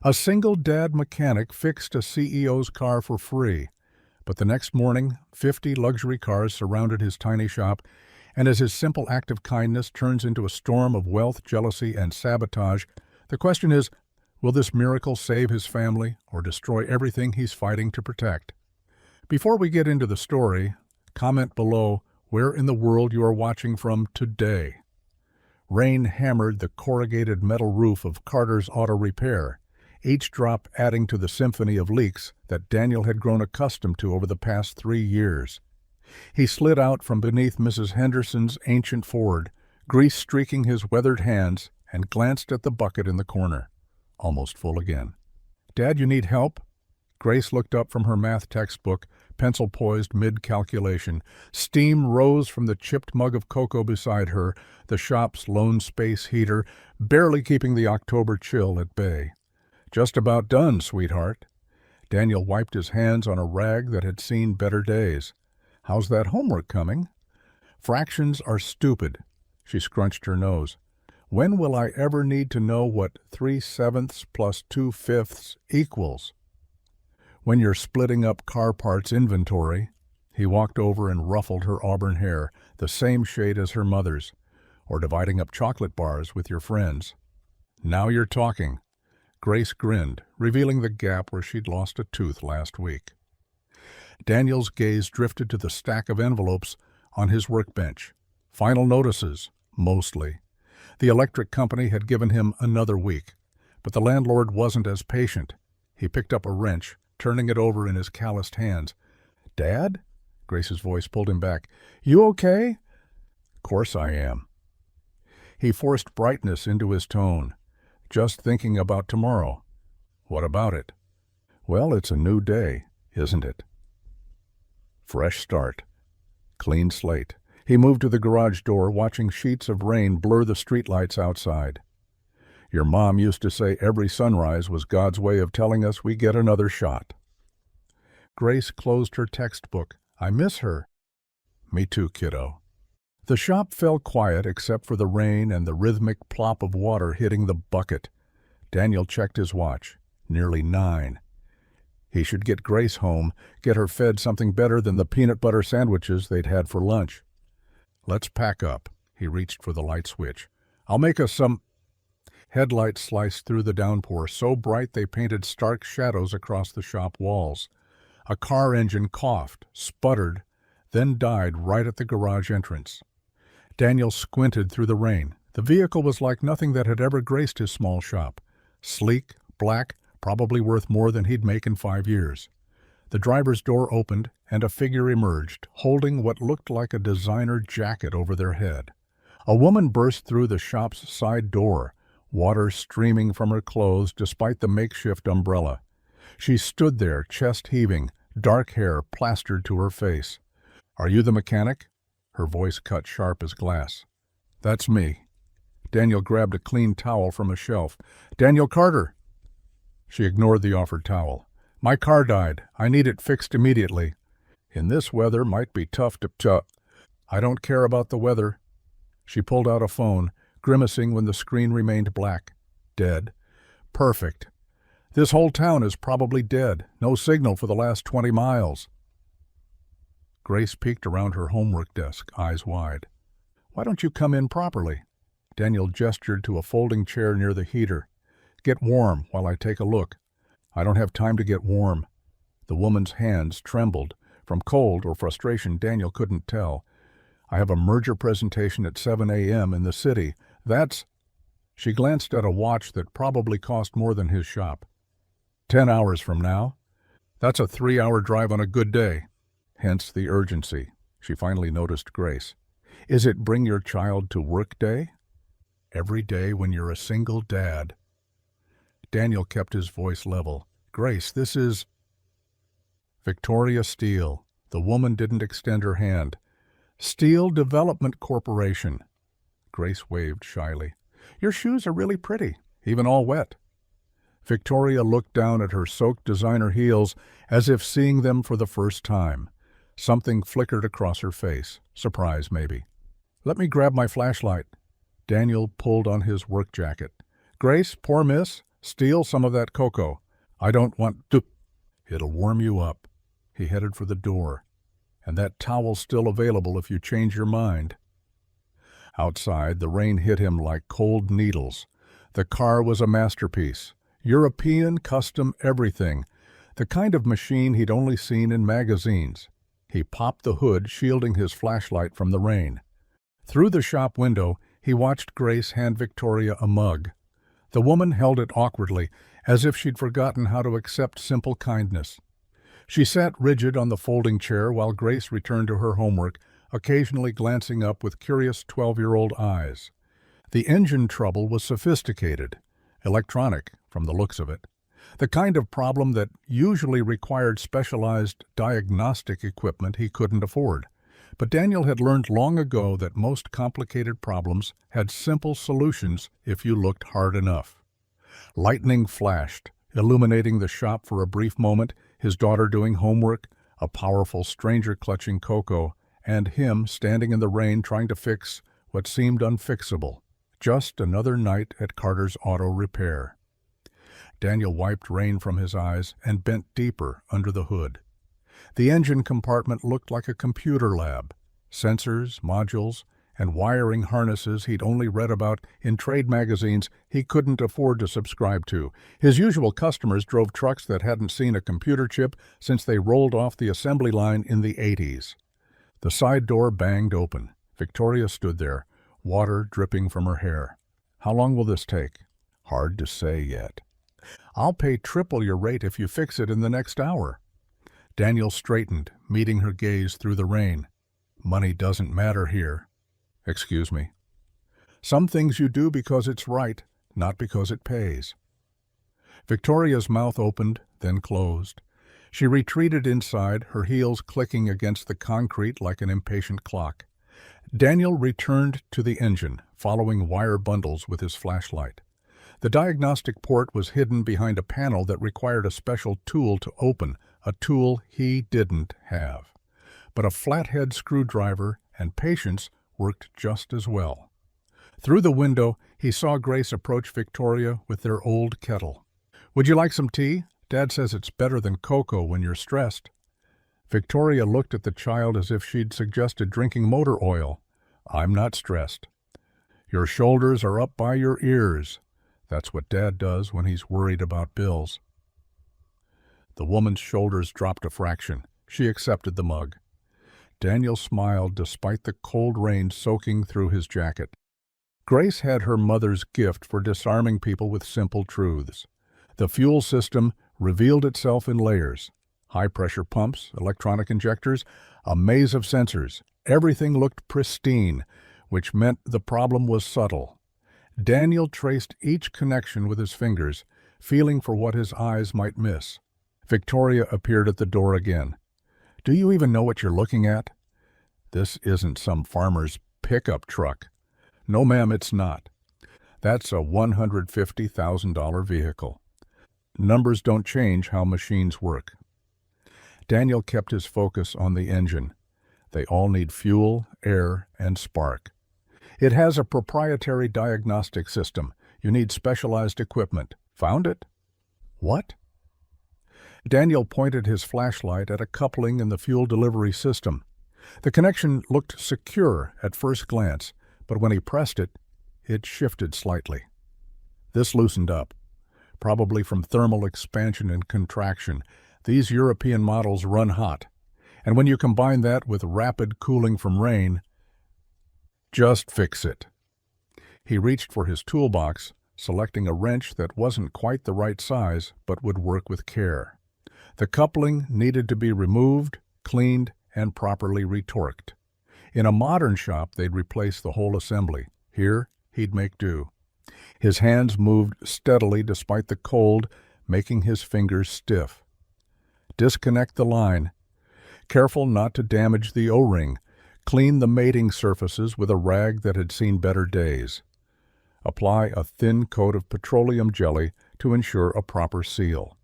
A single dad mechanic fixed a CEO's car for free, but the next morning 50 luxury cars surrounded his tiny shop, and as his simple act of kindness turns into a storm of wealth, jealousy, and sabotage, the question is, will this miracle save his family or destroy everything he's fighting to protect? Before we get into the story, comment below where in the world you are watching from today. Rain hammered the corrugated metal roof of Carter's Auto Repair, each drop adding to the symphony of leaks that Daniel had grown accustomed to over the past 3 years. He slid out from beneath Mrs. Henderson's ancient Ford, grease streaking his weathered hands, and glanced at the bucket in the corner. Almost full again. "Dad, you need help?" Grace looked up from her math textbook, pencil poised mid-calculation. Steam rose from the chipped mug of cocoa beside her, the shop's lone space heater, barely keeping the October chill at bay. "Just about done, sweetheart." Daniel wiped his hands on a rag that had seen better days. "How's that homework coming?" "Fractions are stupid." She scrunched her nose. "When will I ever need to know what 3/7 plus 2/5 equals?" "When you're splitting up car parts inventory." He walked over and ruffled her auburn hair, the same shade as her mother's. "Or dividing up chocolate bars with your friends." "Now you're talking." Grace grinned, revealing the gap where she'd lost a tooth last week. Daniel's gaze drifted to the stack of envelopes on his workbench. Final notices, mostly. The electric company had given him another week, but the landlord wasn't as patient. He picked up a wrench, turning it over in his calloused hands. "Dad?" Grace's voice pulled him back. "You okay?" "Course I am." He forced brightness into his tone. "Just thinking about tomorrow." "What about it?" "Well, it's a new day, isn't it?" Fresh start. Clean slate. He moved to the garage door, watching sheets of rain blur the streetlights outside. "Your mom used to say every sunrise was God's way of telling us we get another shot." Grace closed her textbook. "I miss her." "Me too, kiddo." The shop fell quiet except for the rain and the rhythmic plop of water hitting the bucket. Daniel checked his watch. Nearly 9. He should get Grace home, get her fed something better than the peanut butter sandwiches they'd had for lunch. "Let's pack up." He reached for the light switch. "I'll make us some—" Headlights sliced through the downpour, so bright they painted stark shadows across the shop walls. A car engine coughed, sputtered, then died right at the garage entrance. Daniel squinted through the rain. The vehicle was like nothing that had ever graced his small shop. Sleek, black, probably worth more than he'd make in 5 years. The driver's door opened, and a figure emerged, holding what looked like a designer jacket over their head. A woman burst through the shop's side door, water streaming from her clothes despite the makeshift umbrella. She stood there, chest heaving, dark hair plastered to her face. "Are you the mechanic?" Her voice cut sharp as glass. "That's me." Daniel grabbed a clean towel from a shelf. "Daniel Carter." She ignored the offered towel. "My car died. I need it fixed immediately." "In this weather might be tough to— "I don't care about the weather." She pulled out a phone, grimacing when the screen remained black. "Dead." "Perfect. This whole town is probably dead. No signal for the last 20 miles. Grace peeked around her homework desk, eyes wide. "Why don't you come in properly?" Daniel gestured to a folding chair near the heater. "Get warm while I take a look." "I don't have time to get warm." The woman's hands trembled. From cold or frustration, Daniel couldn't tell. "I have a merger presentation at 7 a.m. in the city. That's—" She glanced at a watch that probably cost more than his shop. 10 hours from now. That's a 3-hour drive on a good day. Hence the urgency. She finally noticed Grace. "Is it bring your child to work day?" "Every day when you're a single dad." Daniel kept his voice level. "Grace, this is—" Victoria Steel. The woman didn't extend her hand. "Steel Development Corporation." Grace waved shyly. "Your shoes are really pretty, even all wet." Victoria looked down at her soaked designer heels as if seeing them for the first time. Something flickered across her face. Surprise, maybe. "Let me grab my flashlight." Daniel pulled on his work jacket. "Grace, poor miss, Steal some of that cocoa. I don't want to. It'll warm you up. He headed for the door. And that towel's still available if you change your mind. Outside, the rain hit him like cold needles. The car was a masterpiece. European, custom everything. The kind of machine he'd only seen in magazines. He popped the hood, shielding his flashlight from the rain. Through the shop window, he watched Grace hand Victoria a mug. The woman held it awkwardly, as if she'd forgotten how to accept simple kindness. She sat rigid on the folding chair while Grace returned to her homework, occasionally glancing up with curious 12-year-old eyes. The engine trouble was sophisticated, electronic from the looks of it, the kind of problem that usually required specialized diagnostic equipment he couldn't afford. But Daniel had learned long ago that most complicated problems had simple solutions if you looked hard enough. Lightning flashed, illuminating the shop for a brief moment, his daughter doing homework, a powerful stranger clutching cocoa, and him standing in the rain trying to fix what seemed unfixable. Just another night at Carter's Auto Repair. Daniel wiped rain from his eyes and bent deeper under the hood. The engine compartment looked like a computer lab. Sensors, modules, and wiring harnesses he'd only read about in trade magazines he couldn't afford to subscribe to. His usual customers drove trucks that hadn't seen a computer chip since they rolled off the assembly line in the 80s. The side door banged open. Victoria stood there, water dripping from her hair. How long will this take? Hard to say yet. I'll pay triple your rate if you fix it in the next hour. Daniel straightened, meeting her gaze through the rain. Money doesn't matter here. Excuse me. Some things you do because it's right, not because it pays. Victoria's mouth opened, then closed. She retreated inside, her heels clicking against the concrete like an impatient clock. Daniel returned to the engine, following wire bundles with his flashlight. The diagnostic port was hidden behind a panel that required a special tool to open, a tool he didn't have. But a flathead screwdriver and patience worked just as well. Through the window, he saw Grace approach Victoria with their old kettle. "Would you like some tea? Dad says it's better than cocoa when you're stressed." Victoria looked at the child as if she'd suggested drinking motor oil. "I'm not stressed." "Your shoulders are up by your ears." That's what Dad does when he's worried about bills. The woman's shoulders dropped a fraction. She accepted the mug. Daniel smiled despite the cold rain soaking through his jacket. Grace had her mother's gift for disarming people with simple truths. The fuel system revealed itself in layers. High-pressure pumps, electronic injectors, a maze of sensors. Everything looked pristine, which meant the problem was subtle. Daniel traced each connection with his fingers, feeling for what his eyes might miss. Victoria appeared at the door again. "Do you even know what you're looking at?" "This isn't some farmer's pickup truck." "No, ma'am, it's not. That's a $150,000 vehicle. Numbers don't change how machines work." Daniel kept his focus on the engine. They all need fuel, air, and spark. It has a proprietary diagnostic system. You need specialized equipment. Found it? What? Daniel pointed his flashlight at a coupling in the fuel delivery system. The connection looked secure at first glance, but when he pressed it, it shifted slightly. This loosened up, probably from thermal expansion and contraction. These European models run hot, and when you combine that with rapid cooling from rain, just fix it. He reached for his toolbox, selecting a wrench that wasn't quite the right size but would work with care. The coupling needed to be removed, cleaned, and properly retorqued. In a modern shop, they'd replace the whole assembly. Here, he'd make do. His hands moved steadily despite the cold, making his fingers stiff. Disconnect the line. Careful not to damage the O-ring. Clean the mating surfaces with a rag that had seen better days. Apply a thin coat of petroleum jelly to ensure a proper seal.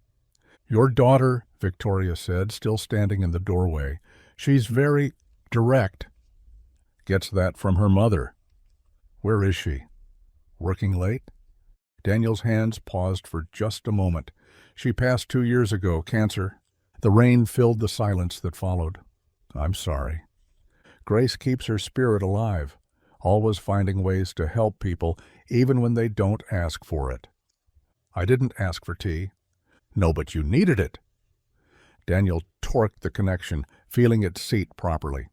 "Your daughter," Victoria said, still standing in the doorway. "She's very direct." "Gets that from her mother." "Where is she?" "Working late?" Daniel's hands paused for just a moment. She passed 2 years ago, cancer. The rain filled the silence that followed. I'm sorry. Grace keeps her spirit alive, always finding ways to help people even when they don't ask for it. I didn't ask for tea. No, but you needed it. Daniel torqued the connection, feeling its seat properly.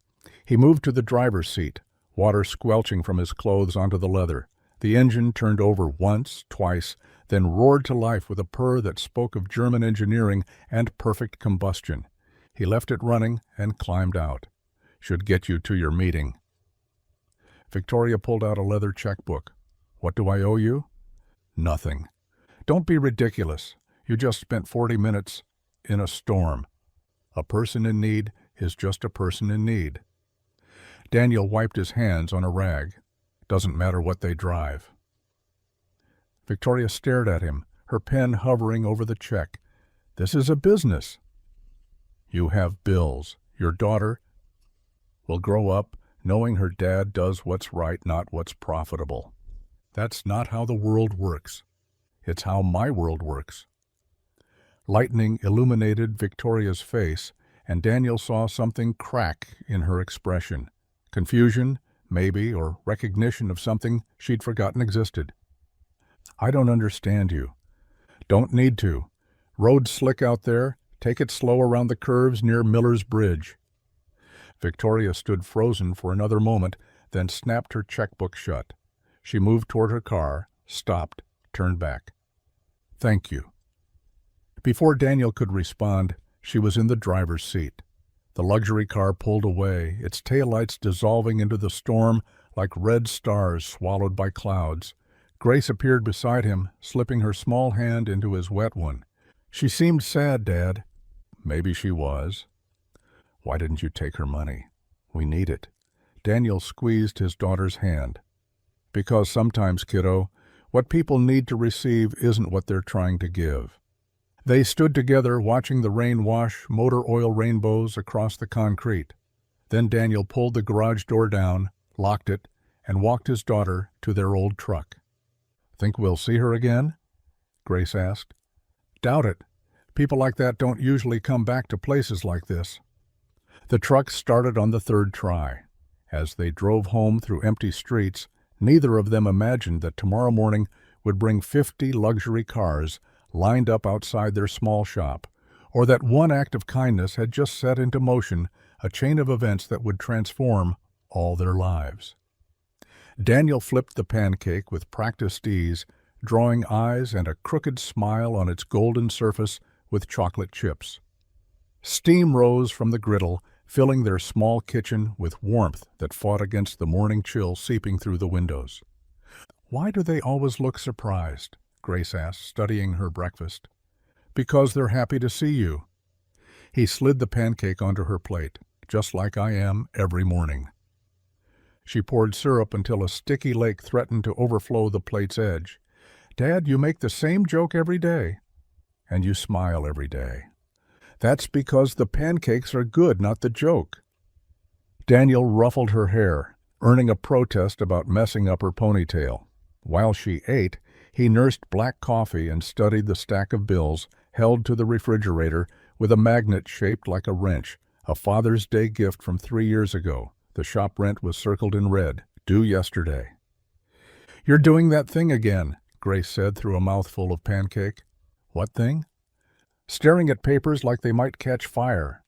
He moved to the driver's seat, water squelching from his clothes onto the leather. The engine turned over once, twice, then roared to life with a purr that spoke of German engineering and perfect combustion. He left it running and climbed out. Should get you to your meeting. Victoria pulled out a leather checkbook. What do I owe you? Nothing. Don't be ridiculous. You just spent 40 minutes in a storm. A person in need is just a person in need. Daniel wiped his hands on a rag. Doesn't matter what they drive. Victoria stared at him, her pen hovering over the check. This is a business. You have bills. Your daughter will grow up knowing her dad does what's right, not what's profitable. That's not how the world works. It's how my world works. Lightning illuminated Victoria's face, and Daniel saw something crack in her expression. Confusion, maybe, or recognition of something she'd forgotten existed. I don't understand you. Don't need to. Road's slick out there. Take it slow around the curves near Miller's Bridge. Victoria stood frozen for another moment, then snapped her checkbook shut. She moved toward her car, stopped, turned back. Thank you. Before Daniel could respond, she was in the driver's seat. The luxury car pulled away, its taillights dissolving into the storm like red stars swallowed by clouds. Grace appeared beside him, slipping her small hand into his wet one. She seemed sad, Dad. Maybe she was. Why didn't you take her money? We need it. Daniel squeezed his daughter's hand. Because sometimes, kiddo, what people need to receive isn't what they're trying to give. They stood together watching the rain wash motor oil rainbows across the concrete. Then Daniel pulled the garage door down, locked it, and walked his daughter to their old truck. Think we'll see her again? Grace asked. Doubt it. People like that don't usually come back to places like this. The truck started on the third try. As they drove home through empty streets, neither of them imagined that tomorrow morning would bring 50 luxury cars lined up outside their small shop, or that one act of kindness had just set into motion a chain of events that would transform all their lives. Daniel flipped the pancake with practiced ease, drawing eyes and a crooked smile on its golden surface with chocolate chips. Steam rose from the griddle, filling their small kitchen with warmth that fought against the morning chill seeping through the windows. Why do they always look surprised? Grace asked, studying her breakfast. Because they're happy to see you. He slid the pancake onto her plate, just like I am every morning. She poured syrup until a sticky lake threatened to overflow the plate's edge. Dad, you make the same joke every day. And you smile every day. That's because the pancakes are good, not the joke. Daniel ruffled her hair, earning a protest about messing up her ponytail. While she ate, he nursed black coffee and studied the stack of bills held to the refrigerator with a magnet shaped like a wrench, a Father's Day gift from 3 years ago. The shop rent was circled in red, due yesterday. You're doing that thing again, Grace said through a mouthful of pancake. What thing? Staring at papers like they might catch fire.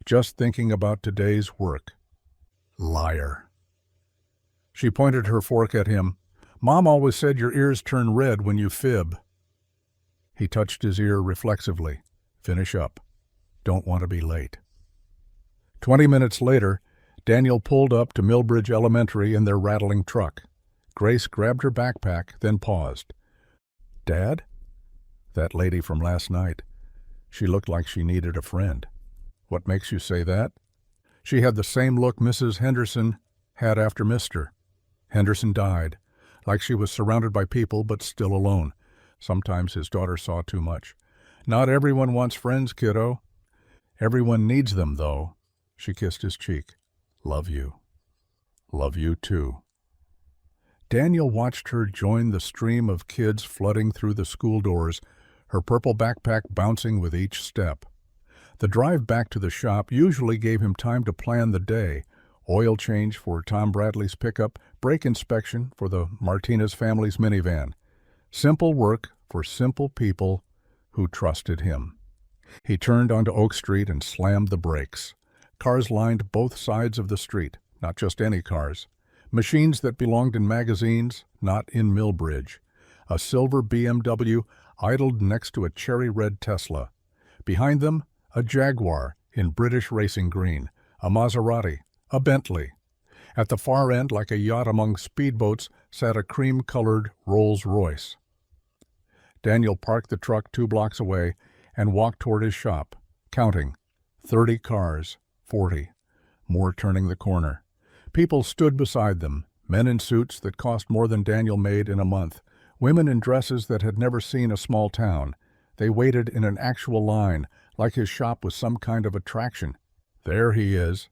Just thinking about today's work. Liar. She pointed her fork at him. Mom always said your ears turn red when you fib. He touched his ear reflexively. Finish up. Don't want to be late. 20 minutes later, Daniel pulled up to Millbridge Elementary in their rattling truck. Grace grabbed her backpack, then paused. Dad? That lady from last night. She looked like she needed a friend. What makes you say that? She had the same look Mrs. Henderson had after Mr. Henderson died, like she was surrounded by people but still alone. Sometimes his daughter saw too much. Not everyone wants friends, kiddo. Everyone needs them, though. She kissed his cheek. Love you. Love you, too. Daniel watched her join the stream of kids flooding through the school doors, her purple backpack bouncing with each step. The drive back to the shop usually gave him time to plan the day: oil change for Tom Bradley's pickup, brake inspection for the Martinez family's minivan. Simple work for simple people who trusted him. He turned onto Oak Street and slammed the brakes. Cars lined both sides of the street, not just any cars. Machines that belonged in magazines, not in Millbridge. A silver BMW idled next to a cherry-red Tesla. Behind them, a Jaguar in British racing green, a Maserati, a Bentley. At the far end, like a yacht among speedboats, sat a cream-colored Rolls-Royce. Daniel parked the truck 2 blocks away and walked toward his shop, counting. 30 cars, 40. More turning the corner. People stood beside them, men in suits that cost more than Daniel made in a month, women in dresses that had never seen a small town. They waited in an actual line, like his shop was some kind of attraction. There he is.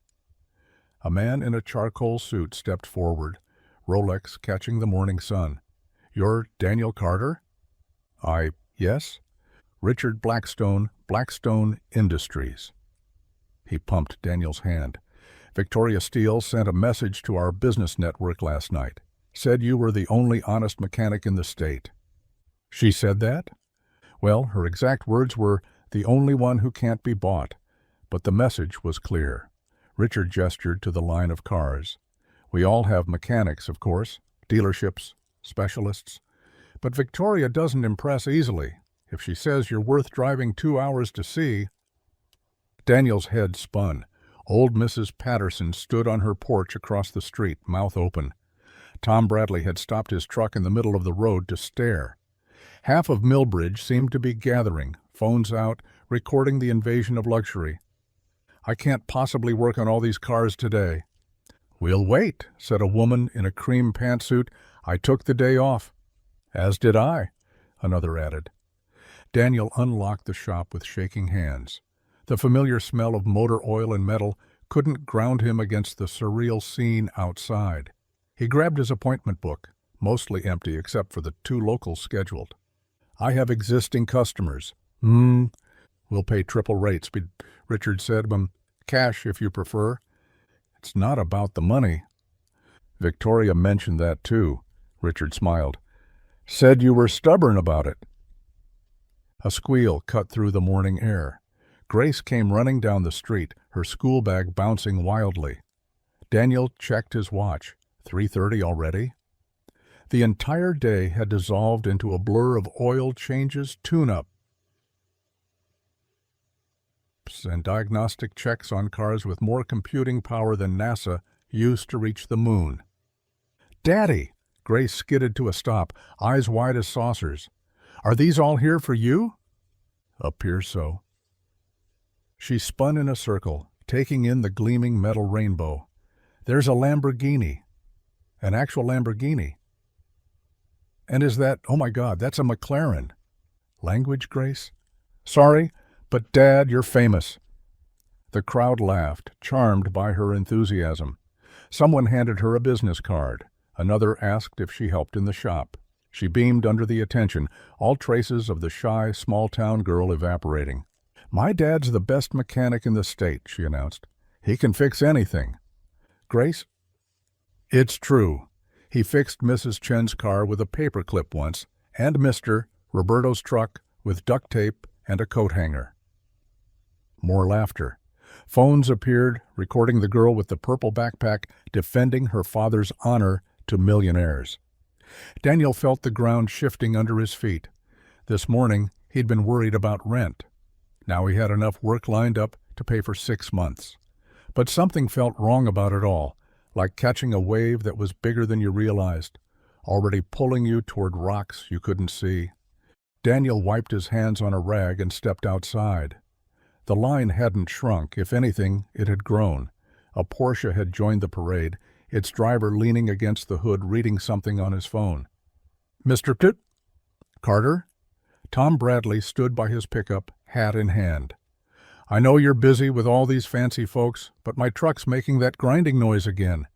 A man in a charcoal suit stepped forward, Rolex catching the morning sun. "You're Daniel Carter?" Yes. "Richard Blackstone, Blackstone Industries." He pumped Daniel's hand. "Victoria Steele sent a message to our business network last night. Said you were the only honest mechanic in the state." "She said that?" "Well, her exact words were, 'the only one who can't be bought.' But the message was clear." Richard gestured to the line of cars. "We all have mechanics, of course, dealerships, specialists. But Victoria doesn't impress easily. If she says you're worth driving 2 hours to see—" Daniel's head spun. Old Mrs. Patterson stood on her porch across the street, mouth open. Tom Bradley had stopped his truck in the middle of the road to stare. Half of Millbridge seemed to be gathering, phones out, recording the invasion of luxury. "I can't possibly work on all these cars today." "We'll wait," said a woman in a cream pantsuit. "I took the day off." "As did I," another added. Daniel unlocked the shop with shaking hands. The familiar smell of motor oil and metal couldn't ground him against the surreal scene outside. He grabbed his appointment book, mostly empty except for the 2 locals scheduled. "I have existing customers." We'll pay triple rates," Richard said. "Cash, if you prefer." "It's not about the money." "Victoria mentioned that, too," Richard smiled. "Said you were stubborn about it." A squeal cut through the morning air. Grace came running down the street, her school bag bouncing wildly. Daniel checked his watch. 3:30 already? The entire day had dissolved into a blur of oil changes, tune-ups, and diagnostic checks on cars with more computing power than NASA used to reach the moon. "Daddy!" Grace skidded to a stop, eyes wide as saucers. "Are these all here for you?" "Appears so." She spun in a circle, taking in the gleaming metal rainbow. "There's a Lamborghini. An actual Lamborghini. And is that, oh my God, that's a McLaren." "Language, Grace?" "Sorry, but Dad, you're famous." The crowd laughed, charmed by her enthusiasm. Someone handed her a business card. Another asked if she helped in the shop. She beamed under the attention, all traces of the shy, small-town girl evaporating. "My dad's the best mechanic in the state," she announced. "He can fix anything." "Grace?" "It's true. He fixed Mrs. Chen's car with a paperclip once, and Mr. Roberto's truck with duct tape and a coat hanger." More laughter. Phones appeared, recording the girl with the purple backpack defending her father's honor to millionaires. Daniel felt the ground shifting under his feet. This morning, he'd been worried about rent. Now he had enough work lined up to pay for 6 months. But something felt wrong about it all, like catching a wave that was bigger than you realized, already pulling you toward rocks you couldn't see. Daniel wiped his hands on a rag and stepped outside. The line hadn't shrunk. If anything, it had grown. A Porsche had joined the parade, its driver leaning against the hood reading something on his phone. "Mr. Carter?" Tom Bradley stood by his pickup, hat in hand. "I know you're busy with all these fancy folks, but my truck's making that grinding noise again.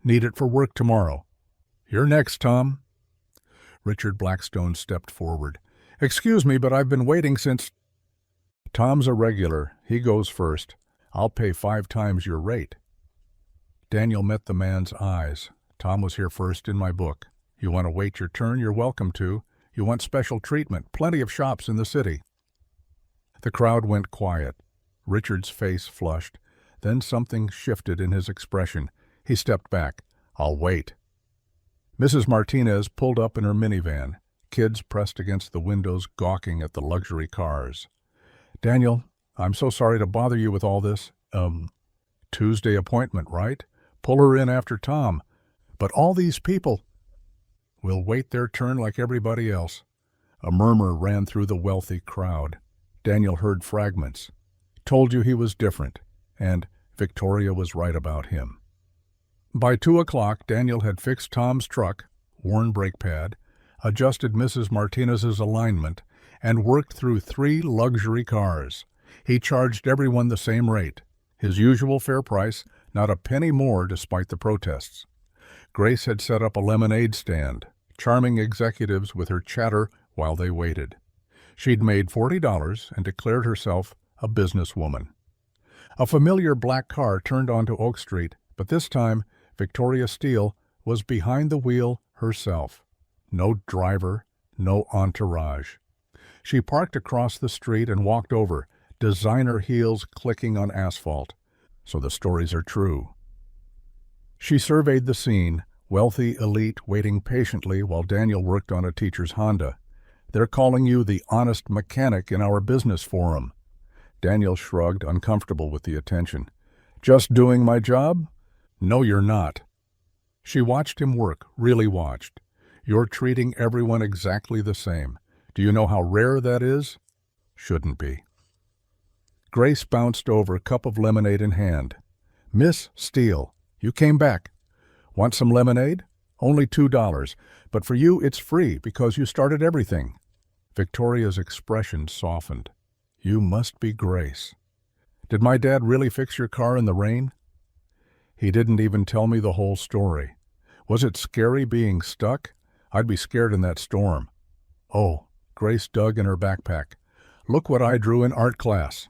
Need it for work tomorrow." You're next, Tom. Richard Blackstone stepped forward. Excuse me, but I've been waiting since... Tom's a regular. He goes first. I'll pay 5 times your rate. Daniel met the man's eyes. Tom was here first in my book. You want to wait your turn, you're welcome to. You want special treatment, plenty of shops in the city. The crowd went quiet. Richard's face flushed. Then something shifted in his expression. He stepped back. I'll wait. Mrs. Martinez pulled up in her minivan. Kids pressed against the windows, gawking at the luxury cars. Daniel, I'm so sorry to bother you with all this. Tuesday appointment, right? Pull her in after Tom. But all these people... We'll wait their turn like everybody else. A murmur ran through the wealthy crowd. Daniel heard fragments. Told you he was different, and Victoria was right about him. By 2 o'clock, Daniel had fixed Tom's truck, worn brake pad, adjusted Mrs. Martinez's alignment, and worked through 3 luxury cars. He charged everyone the same rate, his usual fair price, not a penny more despite the protests. Grace had set up a lemonade stand, charming executives with her chatter while they waited. She'd made $40 and declared herself a businesswoman. A familiar black car turned onto Oak Street, but this time Victoria Steele was behind the wheel herself. No driver, no entourage. She parked across the street and walked over, designer heels clicking on asphalt. So the stories are true. She surveyed the scene, wealthy elite waiting patiently while Daniel worked on a teacher's Honda. They're calling you the honest mechanic in our business forum. Daniel shrugged, uncomfortable with the attention. Just doing my job? No, you're not. She watched him work, really watched. You're treating everyone exactly the same. Do you know how rare that is? Shouldn't be. Grace bounced over, cup of lemonade in hand. Miss Steele, you came back. Want some lemonade? Only $2, but for you it's free because you started everything. Victoria's expression softened. You must be Grace. Did my dad really fix your car in the rain? He didn't even tell me the whole story. Was it scary being stuck? I'd be scared in that storm. Oh, Grace dug in her backpack. Look what I drew in art class.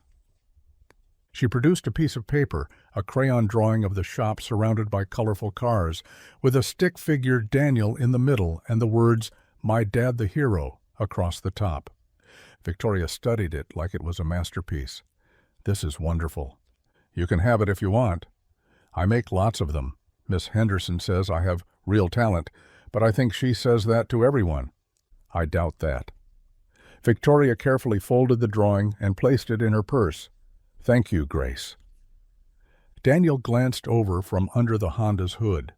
She produced a piece of paper, a crayon drawing of the shop surrounded by colorful cars, with a stick figure Daniel in the middle and the words, My Dad the Hero, across the top. Victoria studied it like it was a masterpiece. This is wonderful. You can have it if you want. I make lots of them. Miss Henderson says I have real talent, but I think she says that to everyone. I doubt that. Victoria carefully folded the drawing and placed it in her purse. Thank you, Grace. Daniel glanced over from under the Honda's hood.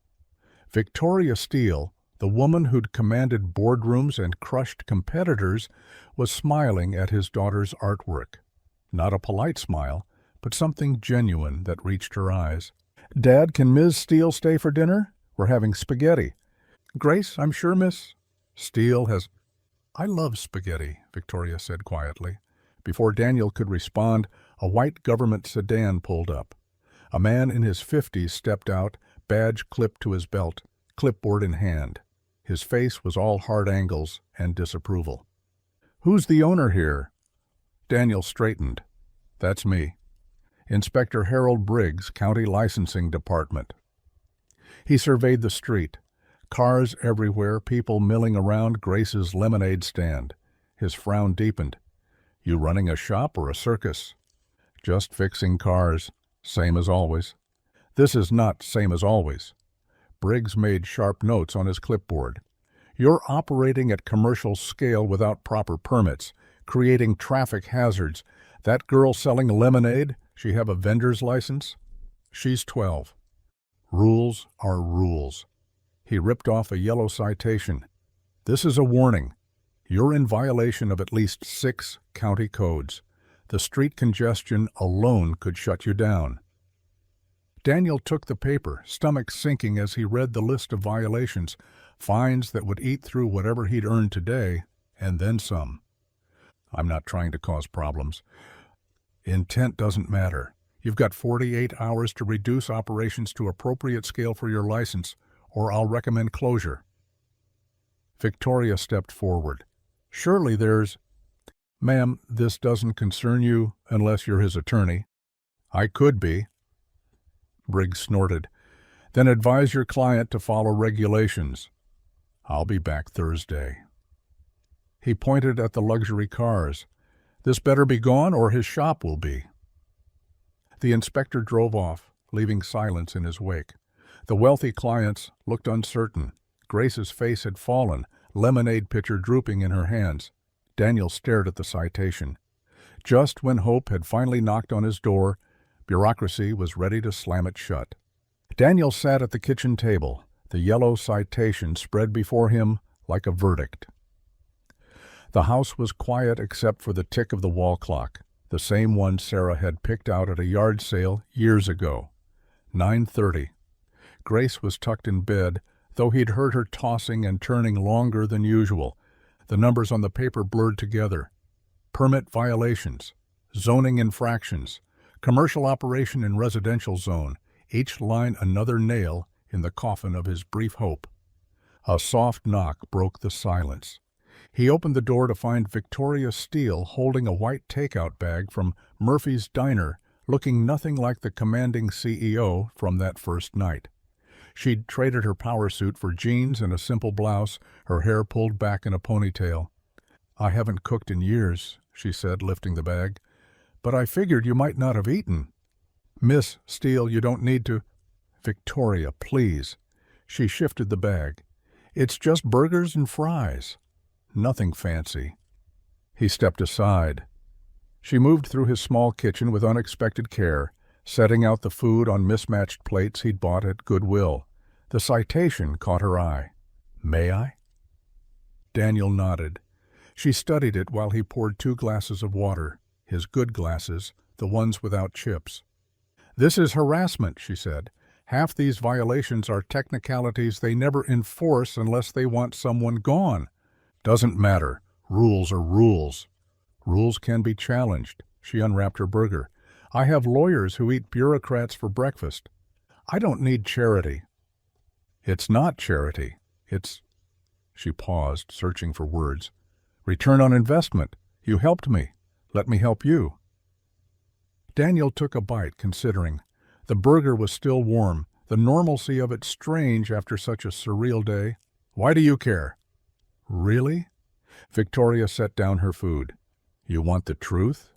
Victoria Steele, the woman who'd commanded boardrooms and crushed competitors, was smiling at his daughter's artwork. Not a polite smile, but something genuine that reached her eyes. Dad, can Ms. Steele stay for dinner? We're having spaghetti. Grace, I'm sure Miss Steele has... I love spaghetti, Victoria said quietly. Before Daniel could respond, a white government sedan pulled up. A man in his 50s stepped out, badge clipped to his belt, clipboard in hand. His face was all hard angles and disapproval. Who's the owner here? Daniel straightened. That's me. Inspector Harold Briggs, County Licensing Department. He surveyed the street. Cars everywhere, people milling around Grace's lemonade stand. His frown deepened. You running a shop or a circus? Just fixing cars. Same as always. This is not same as always. Briggs made sharp notes on his clipboard. You're operating at commercial scale without proper permits, creating traffic hazards. That girl selling lemonade, she have a vendor's license? She's 12. Rules are rules. He ripped off a yellow citation. This is a warning. You're in violation of at least 6 county codes. The street congestion alone could shut you down. Daniel took the paper, stomach sinking as he read the list of violations, fines that would eat through whatever he'd earned today, and then some. I'm not trying to cause problems. Intent doesn't matter. You've got 48 hours to reduce operations to appropriate scale for your license, or I'll recommend closure. Victoria stepped forward. "Surely there's—" "Ma'am, this doesn't concern you unless you're his attorney." "I could be." Briggs snorted. "Then advise your client to follow regulations. I'll be back Thursday." He pointed at the luxury cars. "This better be gone or his shop will be." The inspector drove off, leaving silence in his wake. The wealthy clients looked uncertain. Grace's face had fallen, lemonade pitcher drooping in her hands. Daniel stared at the citation. Just when hope had finally knocked on his door, bureaucracy was ready to slam it shut. Daniel sat at the kitchen table, the yellow citation spread before him like a verdict. The house was quiet except for the tick of the wall clock, the same one Sarah had picked out at a yard sale years ago. 9:30. Grace was tucked in bed, though he'd heard her tossing and turning longer than usual. The numbers on the paper blurred together. Permit violations, zoning infractions, commercial operation in residential zone, each line another nail in the coffin of his brief hope. A soft knock broke the silence. He opened the door to find Victoria Steele holding a white takeout bag from Murphy's Diner, looking nothing like the commanding CEO from that first night. She'd traded her power suit for jeans and a simple blouse, her hair pulled back in a ponytail. "I haven't cooked in years," she said, lifting the bag. "But I figured you might not have eaten." "Miss Steele, you don't need to—" "Victoria, please." She shifted the bag. "It's just burgers and fries. Nothing fancy." He stepped aside. She moved through his small kitchen with unexpected care, setting out the food on mismatched plates he'd bought at Goodwill. The citation caught her eye. "May I?" Daniel nodded. She studied it while he poured 2 glasses of water, his good glasses, the ones without chips. "This is harassment," she said. "Half these violations are technicalities they never enforce unless they want someone gone." "Doesn't matter. Rules are rules." "Rules can be challenged." She unwrapped her burger. "I have lawyers who eat bureaucrats for breakfast. I don't need charity." "It's not charity. It's—" She paused, searching for words. "Return on investment. You helped me. Let me help you." Daniel took a bite, considering. The burger was still warm, the normalcy of it strange after such a surreal day. "Why do you care?" "Really?" Victoria set down her food. "You want the truth?"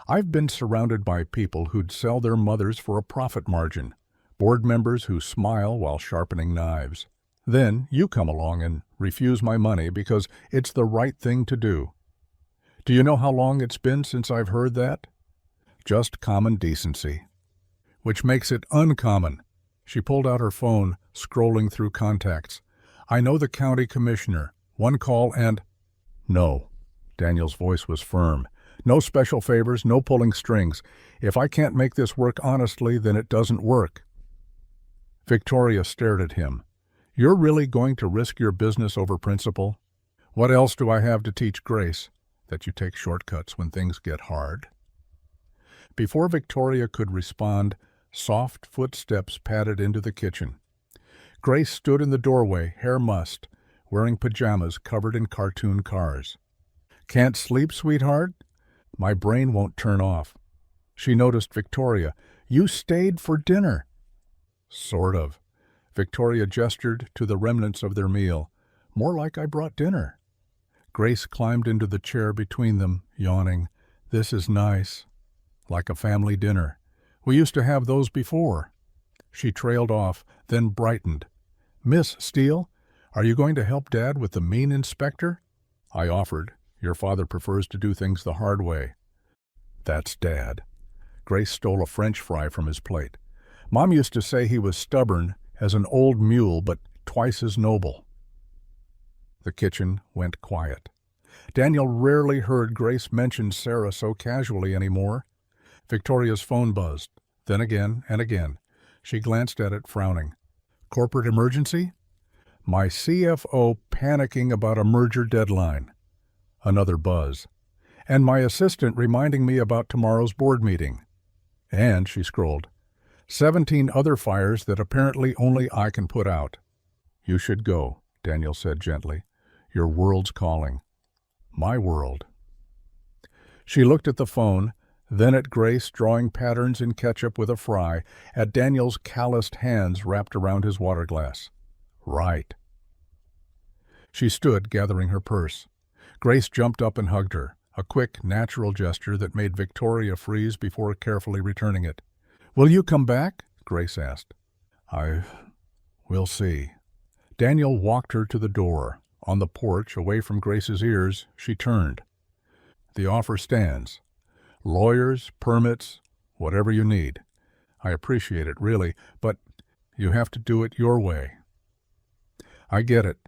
"I've been surrounded by people who'd sell their mothers for a profit margin, board members who smile while sharpening knives. Then you come along and refuse my money because it's the right thing to do. Do you know how long it's been since I've heard that? Just common decency. Which makes it uncommon." She pulled out her phone, scrolling through contacts. "I know the county commissioner. One call and—" "No." Daniel's voice was firm. "No special favors, no pulling strings. If I can't make this work honestly, then it doesn't work." Victoria stared at him. "You're really going to risk your business over principle? What else do I have to teach Grace? That you take shortcuts when things get hard?" Before Victoria could respond, soft footsteps padded into the kitchen. Grace stood in the doorway, hair mussed, wearing pajamas covered in cartoon cars. "Can't sleep, sweetheart?" "My brain won't turn off." She noticed Victoria. "You stayed for dinner." "Sort of." Victoria gestured to the remnants of their meal. "More like I brought dinner." Grace climbed into the chair between them, yawning. "This is nice. Like a family dinner. We used to have those before." She trailed off, then brightened. "Miss Steele, are you going to help Dad with the mean inspector?" I offered. "Your father prefers to do things the hard way." "That's Dad." Grace stole a French fry from his plate. "Mom used to say he was stubborn as an old mule, but twice as noble." The kitchen went quiet. Daniel rarely heard Grace mention Sarah so casually anymore. Victoria's phone buzzed, then again and again. She glanced at it, frowning. "Corporate emergency?" "My CFO panicking about a merger deadline." Another buzz. "And my assistant reminding me about tomorrow's board meeting." And, she scrolled, 17 other fires that apparently only I can put out. "You should go." Daniel said gently. "Your world's calling." "My world." She looked at the phone, then at Grace drawing patterns in ketchup with a fry, at Daniel's calloused hands wrapped around his water glass. "Right." She stood, gathering her purse. Grace jumped up and hugged her, a quick, natural gesture that made Victoria freeze before carefully returning it. "Will you come back?" Grace asked. We'll see." Daniel walked her to the door. On the porch, away from Grace's ears, she turned. "The offer stands. Lawyers, permits, whatever you need. I appreciate it, really, but you have to do it your way." "I get it."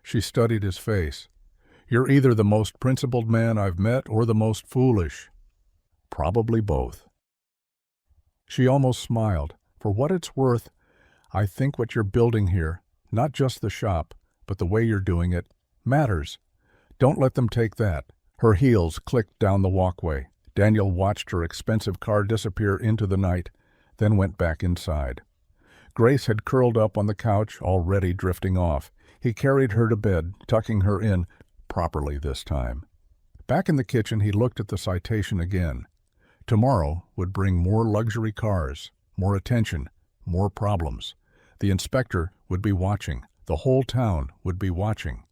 She studied his face. "You're either the most principled man I've met or the most foolish." "Probably both." She almost smiled. "For what it's worth, I think what you're building here, not just the shop, but the way you're doing it, matters. Don't let them take that." Her heels clicked down the walkway. Daniel watched her expensive car disappear into the night, then went back inside. Grace had curled up on the couch, already drifting off. He carried her to bed, tucking her in, properly this time. Back in the kitchen, he looked at the citation again. Tomorrow would bring more luxury cars, more attention, more problems. The inspector would be watching. The whole town would be watching.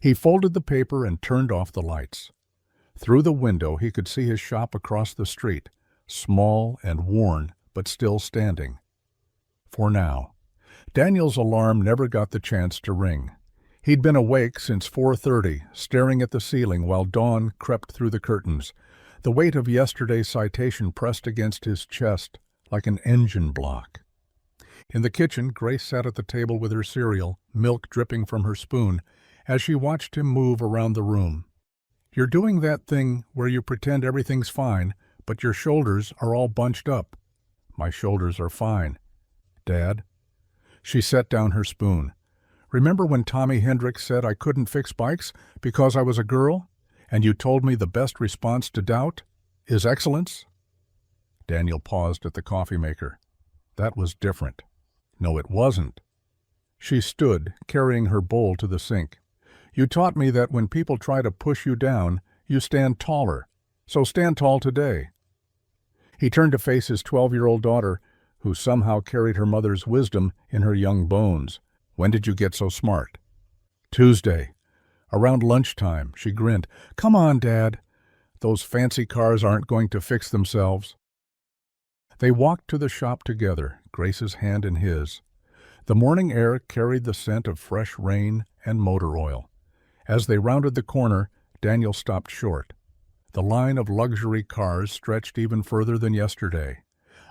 He folded the paper and turned off the lights. Through the window he could see his shop across the street, small and worn, but still standing. For now. Daniel's alarm never got the chance to ring. He'd been awake since 4:30, staring at the ceiling while dawn crept through the curtains. The weight of yesterday's citation pressed against his chest like an engine block. In the kitchen, Grace sat at the table with her cereal, milk dripping from her spoon, as she watched him move around the room. "You're doing that thing where you pretend everything's fine, but your shoulders are all bunched up." "My shoulders are fine, Dad." She set down her spoon. "Remember when Tommy Hendricks said I couldn't fix bikes because I was a girl? And you told me the best response to doubt is excellence?" Daniel paused at the coffee maker. "That was different." "No, it wasn't." She stood, carrying her bowl to the sink. "You taught me that when people try to push you down, you stand taller. So stand tall today." He turned to face his 12-year-old daughter, who somehow carried her mother's wisdom in her young bones. "When did you get so smart?" "Tuesday. Around lunchtime." She grinned. "Come on, Dad. Those fancy cars aren't going to fix themselves." They walked to the shop together, Grace's hand in his. The morning air carried the scent of fresh rain and motor oil. As they rounded the corner, Daniel stopped short. The line of luxury cars stretched even further than yesterday.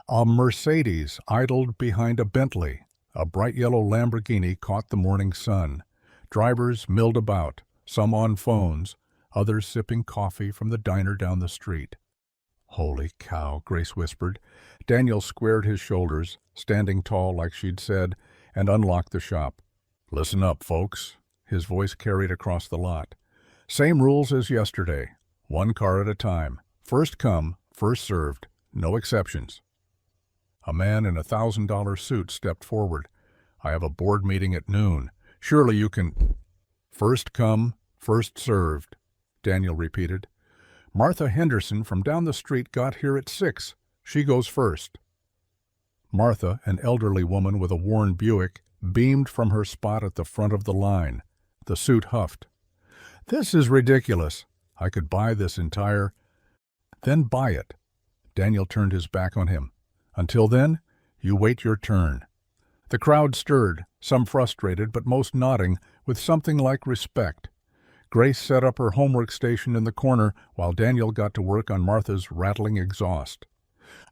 A Mercedes idled behind a Bentley. A bright yellow Lamborghini caught the morning sun. Drivers milled about, some on phones, others sipping coffee from the diner down the street. "Holy cow," Grace whispered. Daniel squared his shoulders, standing tall like she'd said, and unlocked the shop. "Listen up, folks." His voice carried across the lot. "Same rules as yesterday. One car at a time. First come, first served. No exceptions." A man in a $1,000 suit stepped forward. "I have a board meeting at noon. Surely you can—" "First come, first served," Daniel repeated. "Martha Henderson from down the street got here at 6. She goes first." Martha, an elderly woman with a worn Buick, beamed from her spot at the front of the line. The suit huffed. "This is ridiculous. I could buy this entire—" "Then buy it." Daniel turned his back on him. "Until then, you wait your turn." The crowd stirred, some frustrated but most nodding with something like respect. Grace set up her homework station in the corner while Daniel got to work on Martha's rattling exhaust.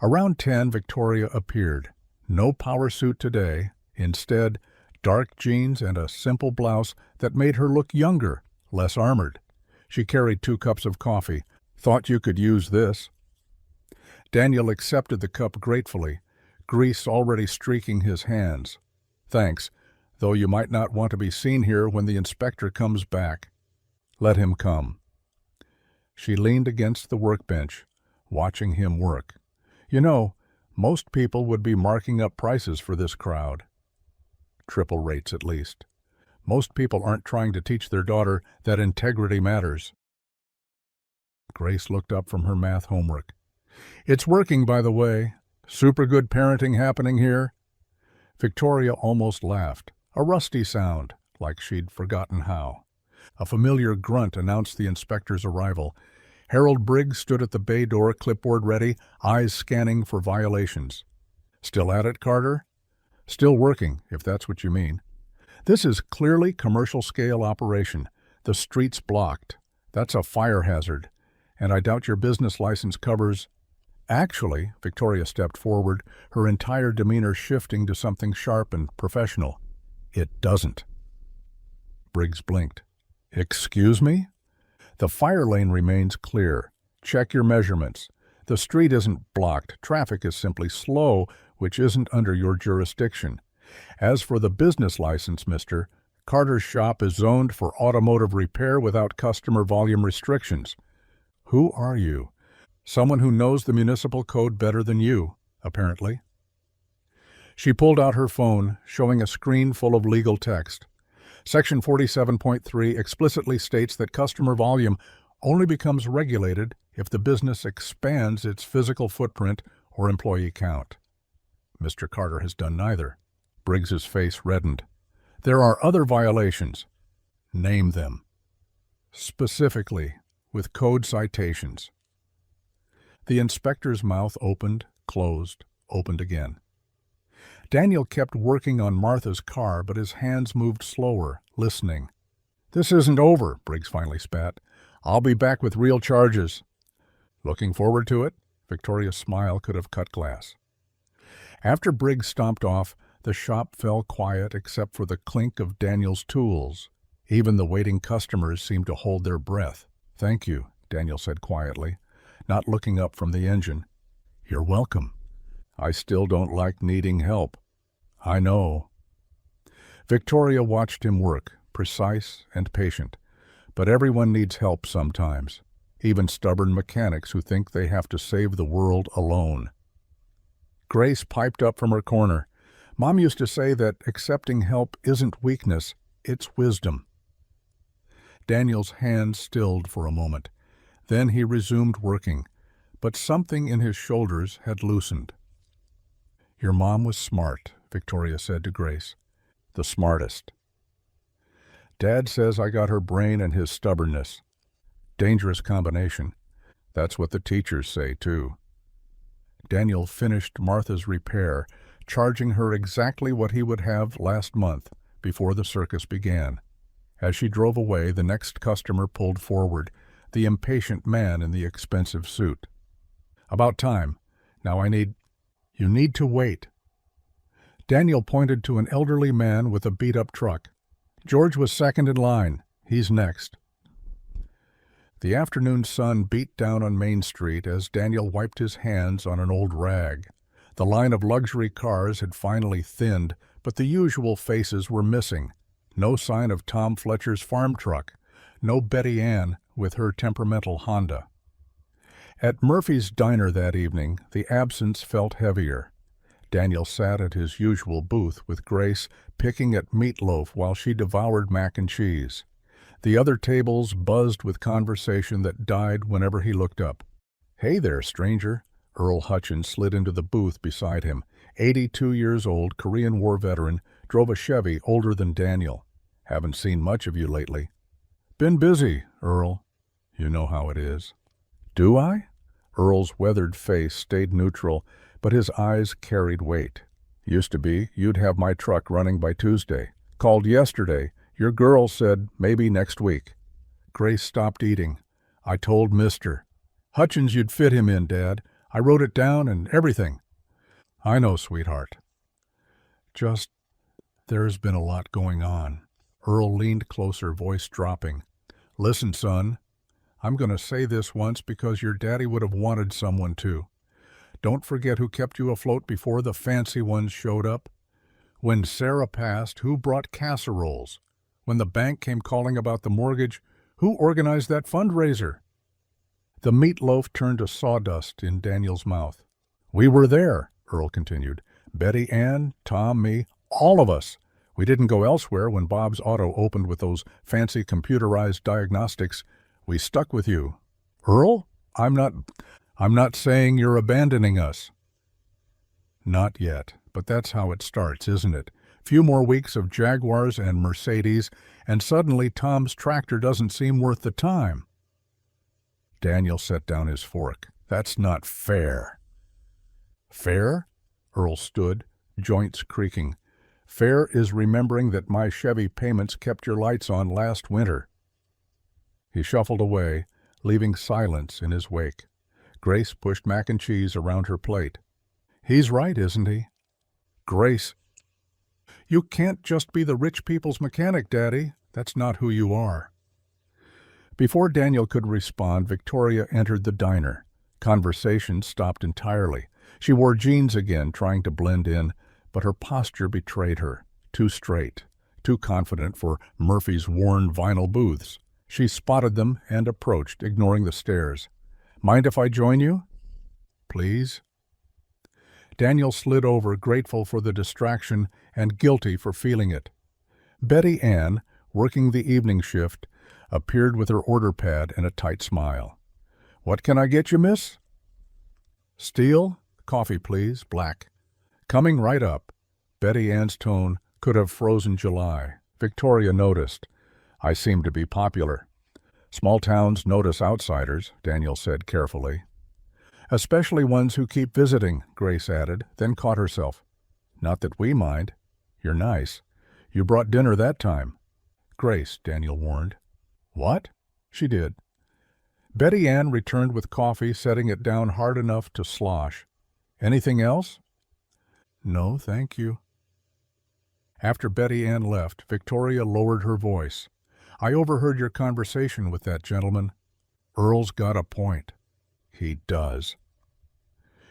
Around 10, Victoria appeared. No power suit today. Instead, dark jeans and a simple blouse that made her look younger, less armored. She carried 2 cups of coffee. "Thought you could use this." Daniel accepted the cup gratefully, grease already streaking his hands. "Thanks, though you might not want to be seen here when the inspector comes back." "Let him come." She leaned against the workbench, watching him work. "You know, most people would be marking up prices for this crowd." "Triple rates at least." Most people aren't trying to teach their daughter that integrity matters. Grace looked up from her math homework. It's working, by the way. Super good parenting happening here. Victoria almost laughed, a rusty sound, like she'd forgotten how. A familiar grunt announced the inspector's arrival. Harold Briggs stood at the bay door, clipboard ready, eyes scanning for violations. Still at it, Carter? Still working, if that's what you mean. This is clearly commercial-scale operation. The street's blocked. That's a fire hazard. And I doubt your business license covers... Actually, Victoria stepped forward, her entire demeanor shifting to something sharp and professional. It doesn't. Briggs blinked. Excuse me? The fire lane remains clear. Check your measurements. The street isn't blocked. Traffic is simply slow, which isn't under your jurisdiction. As for the business license, mister, Carter's shop is zoned for automotive repair without customer volume restrictions. Who are you? Someone who knows the municipal code better than you, apparently. She pulled out her phone, showing a screen full of legal text. Section 47.3 explicitly states that customer volume only becomes regulated if the business expands its physical footprint or employee count. Mr. Carter has done neither. Briggs's face reddened. There are other violations. Name them. Specifically, with code citations. The inspector's mouth opened, closed, opened again. Daniel kept working on Martha's car, but his hands moved slower, listening. This isn't over, Briggs finally spat. I'll be back with real charges. Looking forward to it? Victoria's smile could have cut glass. After Briggs stomped off, the shop fell quiet except for the clink of Daniel's tools. Even the waiting customers seemed to hold their breath. Thank you, Daniel said quietly, not looking up from the engine. You're welcome. I still don't like needing help. I know. Victoria watched him work, precise and patient. But everyone needs help sometimes, even stubborn mechanics who think they have to save the world alone. Grace piped up from her corner. Mom used to say that accepting help isn't weakness, it's wisdom. Daniel's hands stilled for a moment. Then he resumed working, but something in his shoulders had loosened. Your mom was smart, Victoria said to Grace. The smartest. Dad says I got her brain and his stubbornness. Dangerous combination. That's what the teachers say, too. Daniel finished Martha's repair, charging her exactly what he would have last month, before the circus began. As she drove away, the next customer pulled forward, the impatient man in the expensive suit. About time. Now You need to wait. Daniel pointed to an elderly man with a beat-up truck. George was second in line. He's next. The afternoon sun beat down on Main Street as Daniel wiped his hands on an old rag. The line of luxury cars had finally thinned, but the usual faces were missing. No sign of Tom Fletcher's farm truck. No Betty Ann with her temperamental Honda. At Murphy's diner that evening, the absence felt heavier. Daniel sat at his usual booth with Grace, picking at meatloaf while she devoured mac and cheese. The other tables buzzed with conversation that died whenever he looked up. Hey there, stranger. Earl Hutchins slid into the booth beside him. 82 years old, Korean War veteran, drove a Chevy older than Daniel. Haven't seen much of you lately. Been busy, Earl. You know how it is. Do I? Earl's weathered face stayed neutral, but his eyes carried weight. Used to be, you'd have my truck running by Tuesday. Called yesterday. Your girl said maybe next week. Grace stopped eating. I told Mister. Hutchins you'd fit him in, Dad. I wrote it down and everything. I know, sweetheart. There's been a lot going on. Earl leaned closer, voice dropping. Listen, son. I'm going to say this once because your daddy would have wanted someone to. Don't forget who kept you afloat before the fancy ones showed up. When Sarah passed, who brought casseroles? When the bank came calling about the mortgage, who organized that fundraiser? The meatloaf turned to sawdust in Daniel's mouth. We were there, Earl continued. Betty Ann, Tom, me, all of us. We didn't go elsewhere when Bob's Auto opened with those fancy computerized diagnostics. We stuck with you. Earl? I'm not saying you're abandoning us. Not yet, but that's how it starts, isn't it? Few more weeks of Jaguars and Mercedes, and suddenly Tom's tractor doesn't seem worth the time. Daniel set down his fork. That's not fair. Fair? Earl stood, joints creaking. Fair is remembering that my Chevy payments kept your lights on last winter. He shuffled away, leaving silence in his wake. Grace pushed mac and cheese around her plate. He's right, isn't he? Grace. You can't just be the rich people's mechanic, Daddy. That's not who you are. Before Daniel could respond, Victoria entered the diner. Conversation stopped entirely. She wore jeans again, trying to blend in, but her posture betrayed her. Too straight, too confident for Murphy's worn vinyl booths. She spotted them and approached, ignoring the stares. Mind if I join you? Please? Daniel slid over, grateful for the distraction and guilty for feeling it. Betty Ann, working the evening shift, appeared with her order pad and a tight smile. What can I get you, miss? Steel? Coffee, please, black. Coming right up. Betty Ann's tone could have frozen July. Victoria noticed. I seem to be popular. Small towns notice outsiders, Daniel said carefully. Especially ones who keep visiting, Grace added, then caught herself. Not that we mind. You're nice. You brought dinner that time. Grace, Daniel warned. What? She did. Betty Ann returned with coffee, setting it down hard enough to slosh. Anything else? No, thank you. After Betty Ann left, Victoria lowered her voice. I overheard your conversation with that gentleman. Earl's got a point. He does.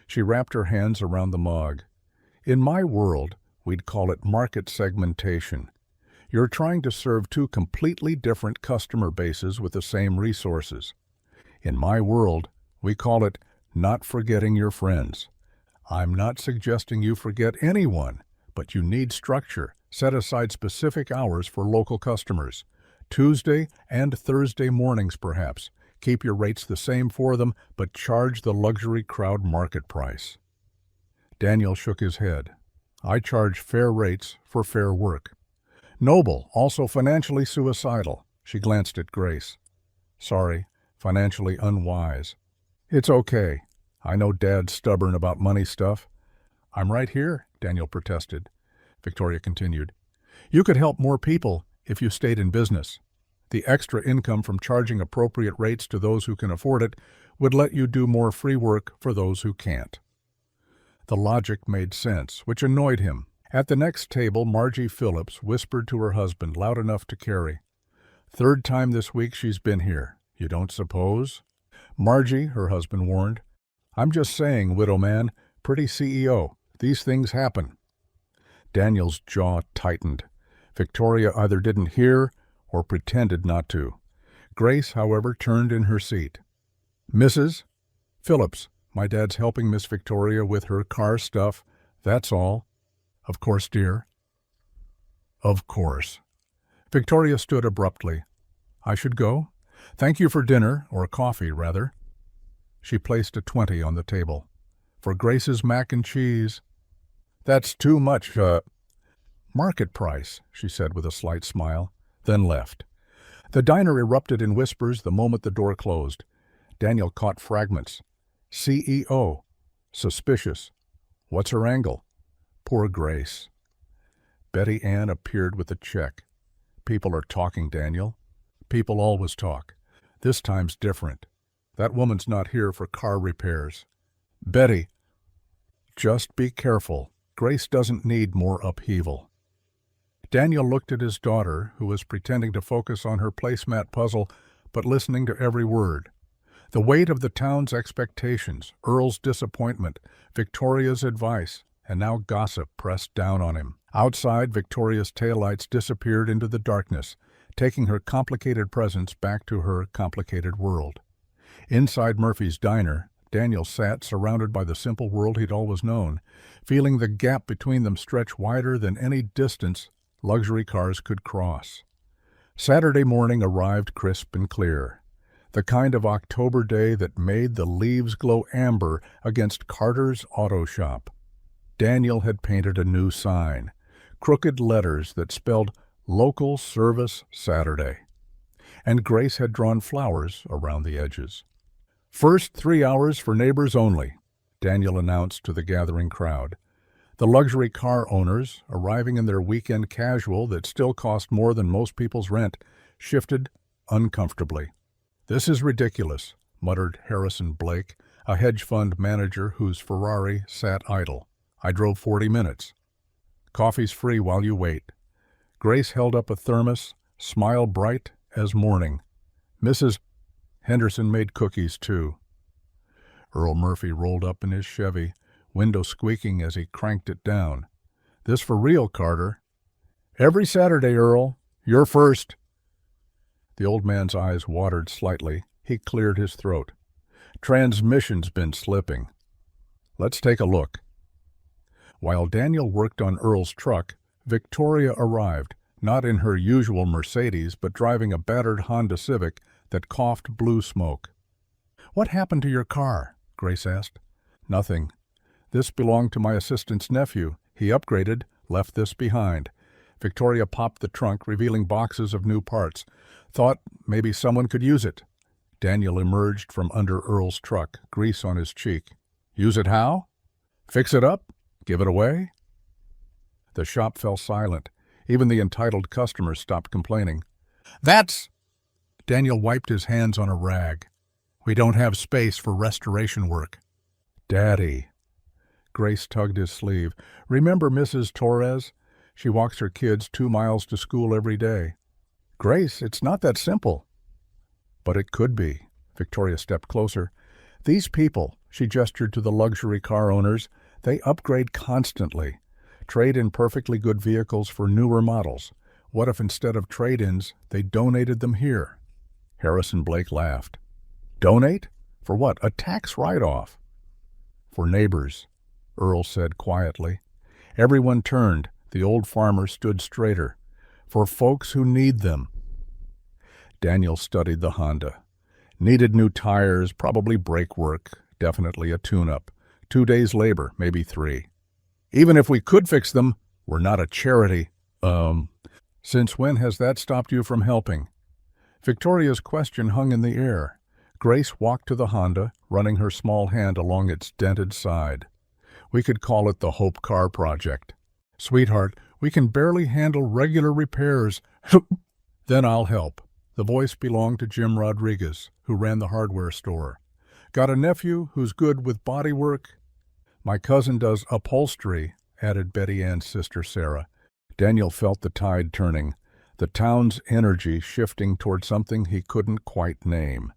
She wrapped her hands around the mug. In my world, we'd call it market segmentation. You're trying to serve two completely different customer bases with the same resources. In my world, we call it not forgetting your friends. I'm not suggesting you forget anyone, but you need structure. Set aside specific hours for local customers. Tuesday and Thursday mornings, perhaps. Keep your rates the same for them, but charge the luxury crowd market price. Daniel shook his head. I charge fair rates for fair work. Noble, also financially suicidal. She glanced at Grace. Sorry, financially unwise. It's okay. I know Dad's stubborn about money stuff. I'm right here, Daniel protested. Victoria continued. You could help more people if you stayed in business. The extra income from charging appropriate rates to those who can afford it would let you do more free work for those who can't. The logic made sense, which annoyed him. At the next table, Margie Phillips whispered to her husband, loud enough to carry. Third time this week she's been here. You don't suppose? Margie, her husband warned. I'm just saying, widow man, pretty CEO. These things happen. Daniel's jaw tightened. Victoria either didn't hear or pretended not to. Grace, however, turned in her seat. Mrs. Phillips, my dad's helping Miss Victoria with her car stuff. That's all. Of course, dear. Of course. Victoria stood abruptly. I should go? Thank you for dinner, or coffee, rather. She placed a 20 on the table. For Grace's mac and cheese. That's too much, Market price, she said with a slight smile, then left. The diner erupted in whispers the moment the door closed. Daniel caught fragments. CEO. Suspicious. What's her angle? Poor Grace. Betty Ann appeared with a check. People are talking, Daniel. People always talk. This time's different. That woman's not here for car repairs. Betty. Just be careful. Grace doesn't need more upheaval. Daniel looked at his daughter, who was pretending to focus on her placemat puzzle, but listening to every word. The weight of the town's expectations, Earl's disappointment, Victoria's advice, and now gossip pressed down on him. Outside, Victoria's taillights disappeared into the darkness, taking her complicated presence back to her complicated world. Inside Murphy's diner, Daniel sat surrounded by the simple world he'd always known, feeling the gap between them stretch wider than any distance luxury cars could cross. Saturday morning arrived crisp and clear, the kind of October day that made the leaves glow amber against Carter's auto shop. Daniel had painted a new sign, crooked letters that spelled Local Service Saturday, and Grace had drawn flowers around the edges. "First 3 hours for neighbors only," Daniel announced to the gathering crowd. The luxury car owners, arriving in their weekend casual that still cost more than most people's rent, shifted uncomfortably. "This is ridiculous," muttered Harrison Blake, a hedge fund manager whose Ferrari sat idle. "I drove 40 minutes. Coffee's free while you wait." Grace held up a thermos, smile bright as morning. "Mrs. Henderson made cookies, too." Earl Murphy rolled up in his Chevy, window squeaking as he cranked it down. "This for real, Carter." "Every Saturday, Earl. You're first." The old man's eyes watered slightly. He cleared his throat. "Transmission's been slipping. Let's take a look." While Daniel worked on Earl's truck, Victoria arrived, not in her usual Mercedes, but driving a battered Honda Civic that coughed blue smoke. "What happened to your car?" Grace asked. "Nothing. This belonged to my assistant's nephew. He upgraded, left this behind." Victoria popped the trunk, revealing boxes of new parts. "Thought maybe someone could use it." Daniel emerged from under Earl's truck, grease on his cheek. "Use it how? Fix it up? Give it away?" The shop fell silent. Even the entitled customers stopped complaining. "That's—" Daniel wiped his hands on a rag. "We don't have space for restoration work." "Daddy." Grace tugged his sleeve. "Remember Mrs. Torres? She walks her kids 2 miles to school every day." "Grace, it's not that simple." "But it could be." Victoria stepped closer. "These people," she gestured to the luxury car owners, "they upgrade constantly. Trade in perfectly good vehicles for newer models. What if instead of trade-ins, they donated them here?" Harrison Blake laughed. "Donate? For what? A tax write-off." "For neighbors," Earl said quietly. Everyone turned. The old farmer stood straighter. "For folks who need them." Daniel studied the Honda. Needed new tires, probably brake work, definitely a tune-up. 2 days labor, maybe 3. "Even if we could fix them, we're not a charity." Since when has that stopped you from helping?" Victoria's question hung in the air. Grace walked to the Honda, running her small hand along its dented side. "We could call it the Hope Car Project." "Sweetheart, we can barely handle regular repairs." "Then I'll help." The voice belonged to Jim Rodriguez, who ran the hardware store. "Got a nephew who's good with body work?" "My cousin does upholstery," added Betty Ann's sister Sarah. Daniel felt the tide turning, the town's energy shifting toward something he couldn't quite name.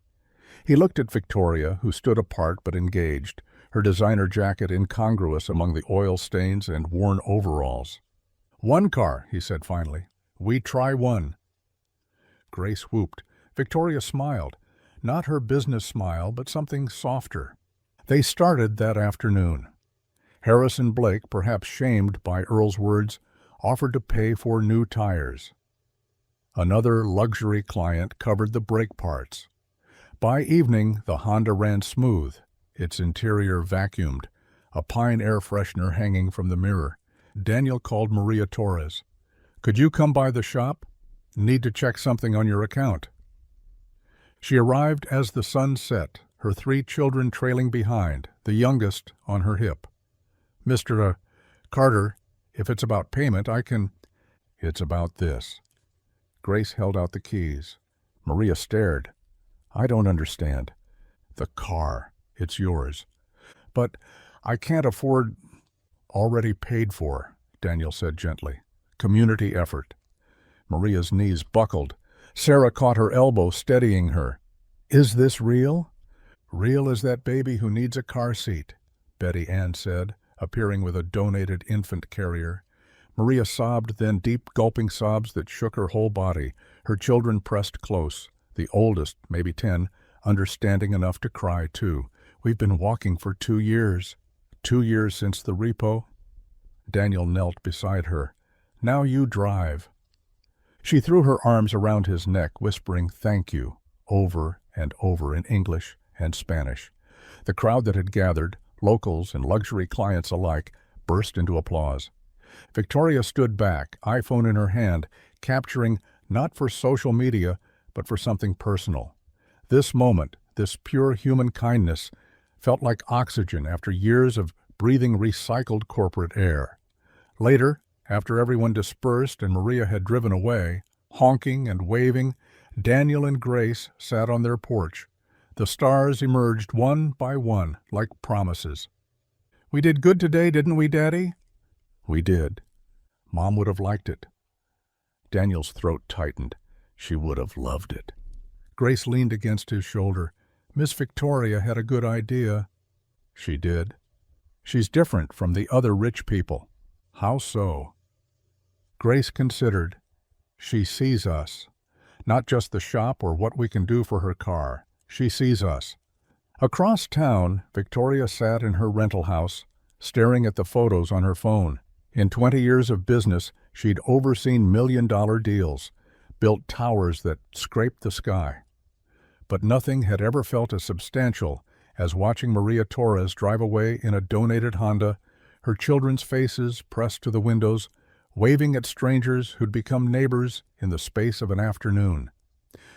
He looked at Victoria, who stood apart but engaged, her designer jacket incongruous among the oil stains and worn overalls. "One car," he said finally. "We try one." Grace whooped. Victoria smiled. Not her business smile, but something softer. They started that afternoon. Harrison Blake, perhaps shamed by Earl's words, offered to pay for new tires. Another luxury client covered the brake parts. By evening, the Honda ran smooth, its interior vacuumed, a pine air freshener hanging from the mirror. Daniel called Maria Torres. "Could you come by the shop? Need to check something on your account." She arrived as the sun set, her 3 children trailing behind, the youngest on her hip. "Mr. Carter, if it's about payment, I can—" "It's about this." Grace held out the keys. Maria stared. "I don't understand." "The car. It's yours." "But I can't afford—" "Already paid for," Daniel said gently. "Community effort." Maria's knees buckled. Sarah caught her elbow, steadying her. "Is this real?" "Real as that baby who needs a car seat," Betty Ann said, appearing with a donated infant carrier. Maria sobbed, then deep gulping sobs that shook her whole body. Her children pressed close, the oldest, maybe 10, understanding enough to cry too. "We've been walking for 2 years. 2 years since the repo." Daniel knelt beside her. Now you drive." She threw her arms around his neck, whispering "thank you" over and over in English and Spanish. The crowd that had gathered, locals and luxury clients alike, burst into applause. Victoria stood back, iPhone in her hand, capturing not for social media, but for something personal. This moment, this pure human kindness, felt like oxygen after years of breathing recycled corporate air. Later, after everyone dispersed and Maria had driven away, honking and waving, Daniel and Grace sat on their porch. The stars emerged one by one, like promises. "We did good today, didn't we, Daddy?" "We did. Mom would have liked it." Daniel's throat tightened. She would have loved it. Grace leaned against his shoulder. "Miss Victoria had a good idea." "She did. She's different from the other rich people." "How so?" Grace considered. "She sees us. Not just the shop or what we can do for her car. She sees us." Across town, Victoria sat in her rental house, staring at the photos on her phone. In 20 years of business, she'd overseen million-dollar deals, built towers that scraped the sky. But nothing had ever felt as substantial as watching Maria Torres drive away in a donated Honda, her children's faces pressed to the windows, waving at strangers who'd become neighbors in the space of an afternoon.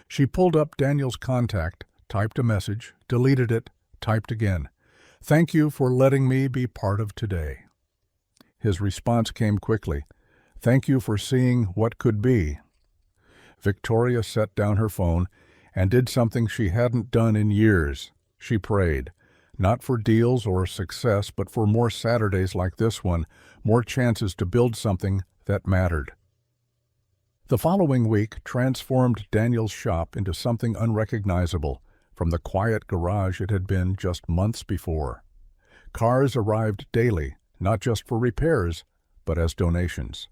She pulled up Daniel's contact, typed a message, deleted it, typed again. "Thank you for letting me be part of today." His response came quickly. "Thank you for seeing what could be." Victoria set down her phone and did something she hadn't done in years. She prayed, not for deals or success, but for more Saturdays like this one, more chances to build something that mattered. The following week transformed Daniel's shop into something unrecognizable from the quiet garage it had been just months before. Cars arrived daily, not just for repairs, but as donations.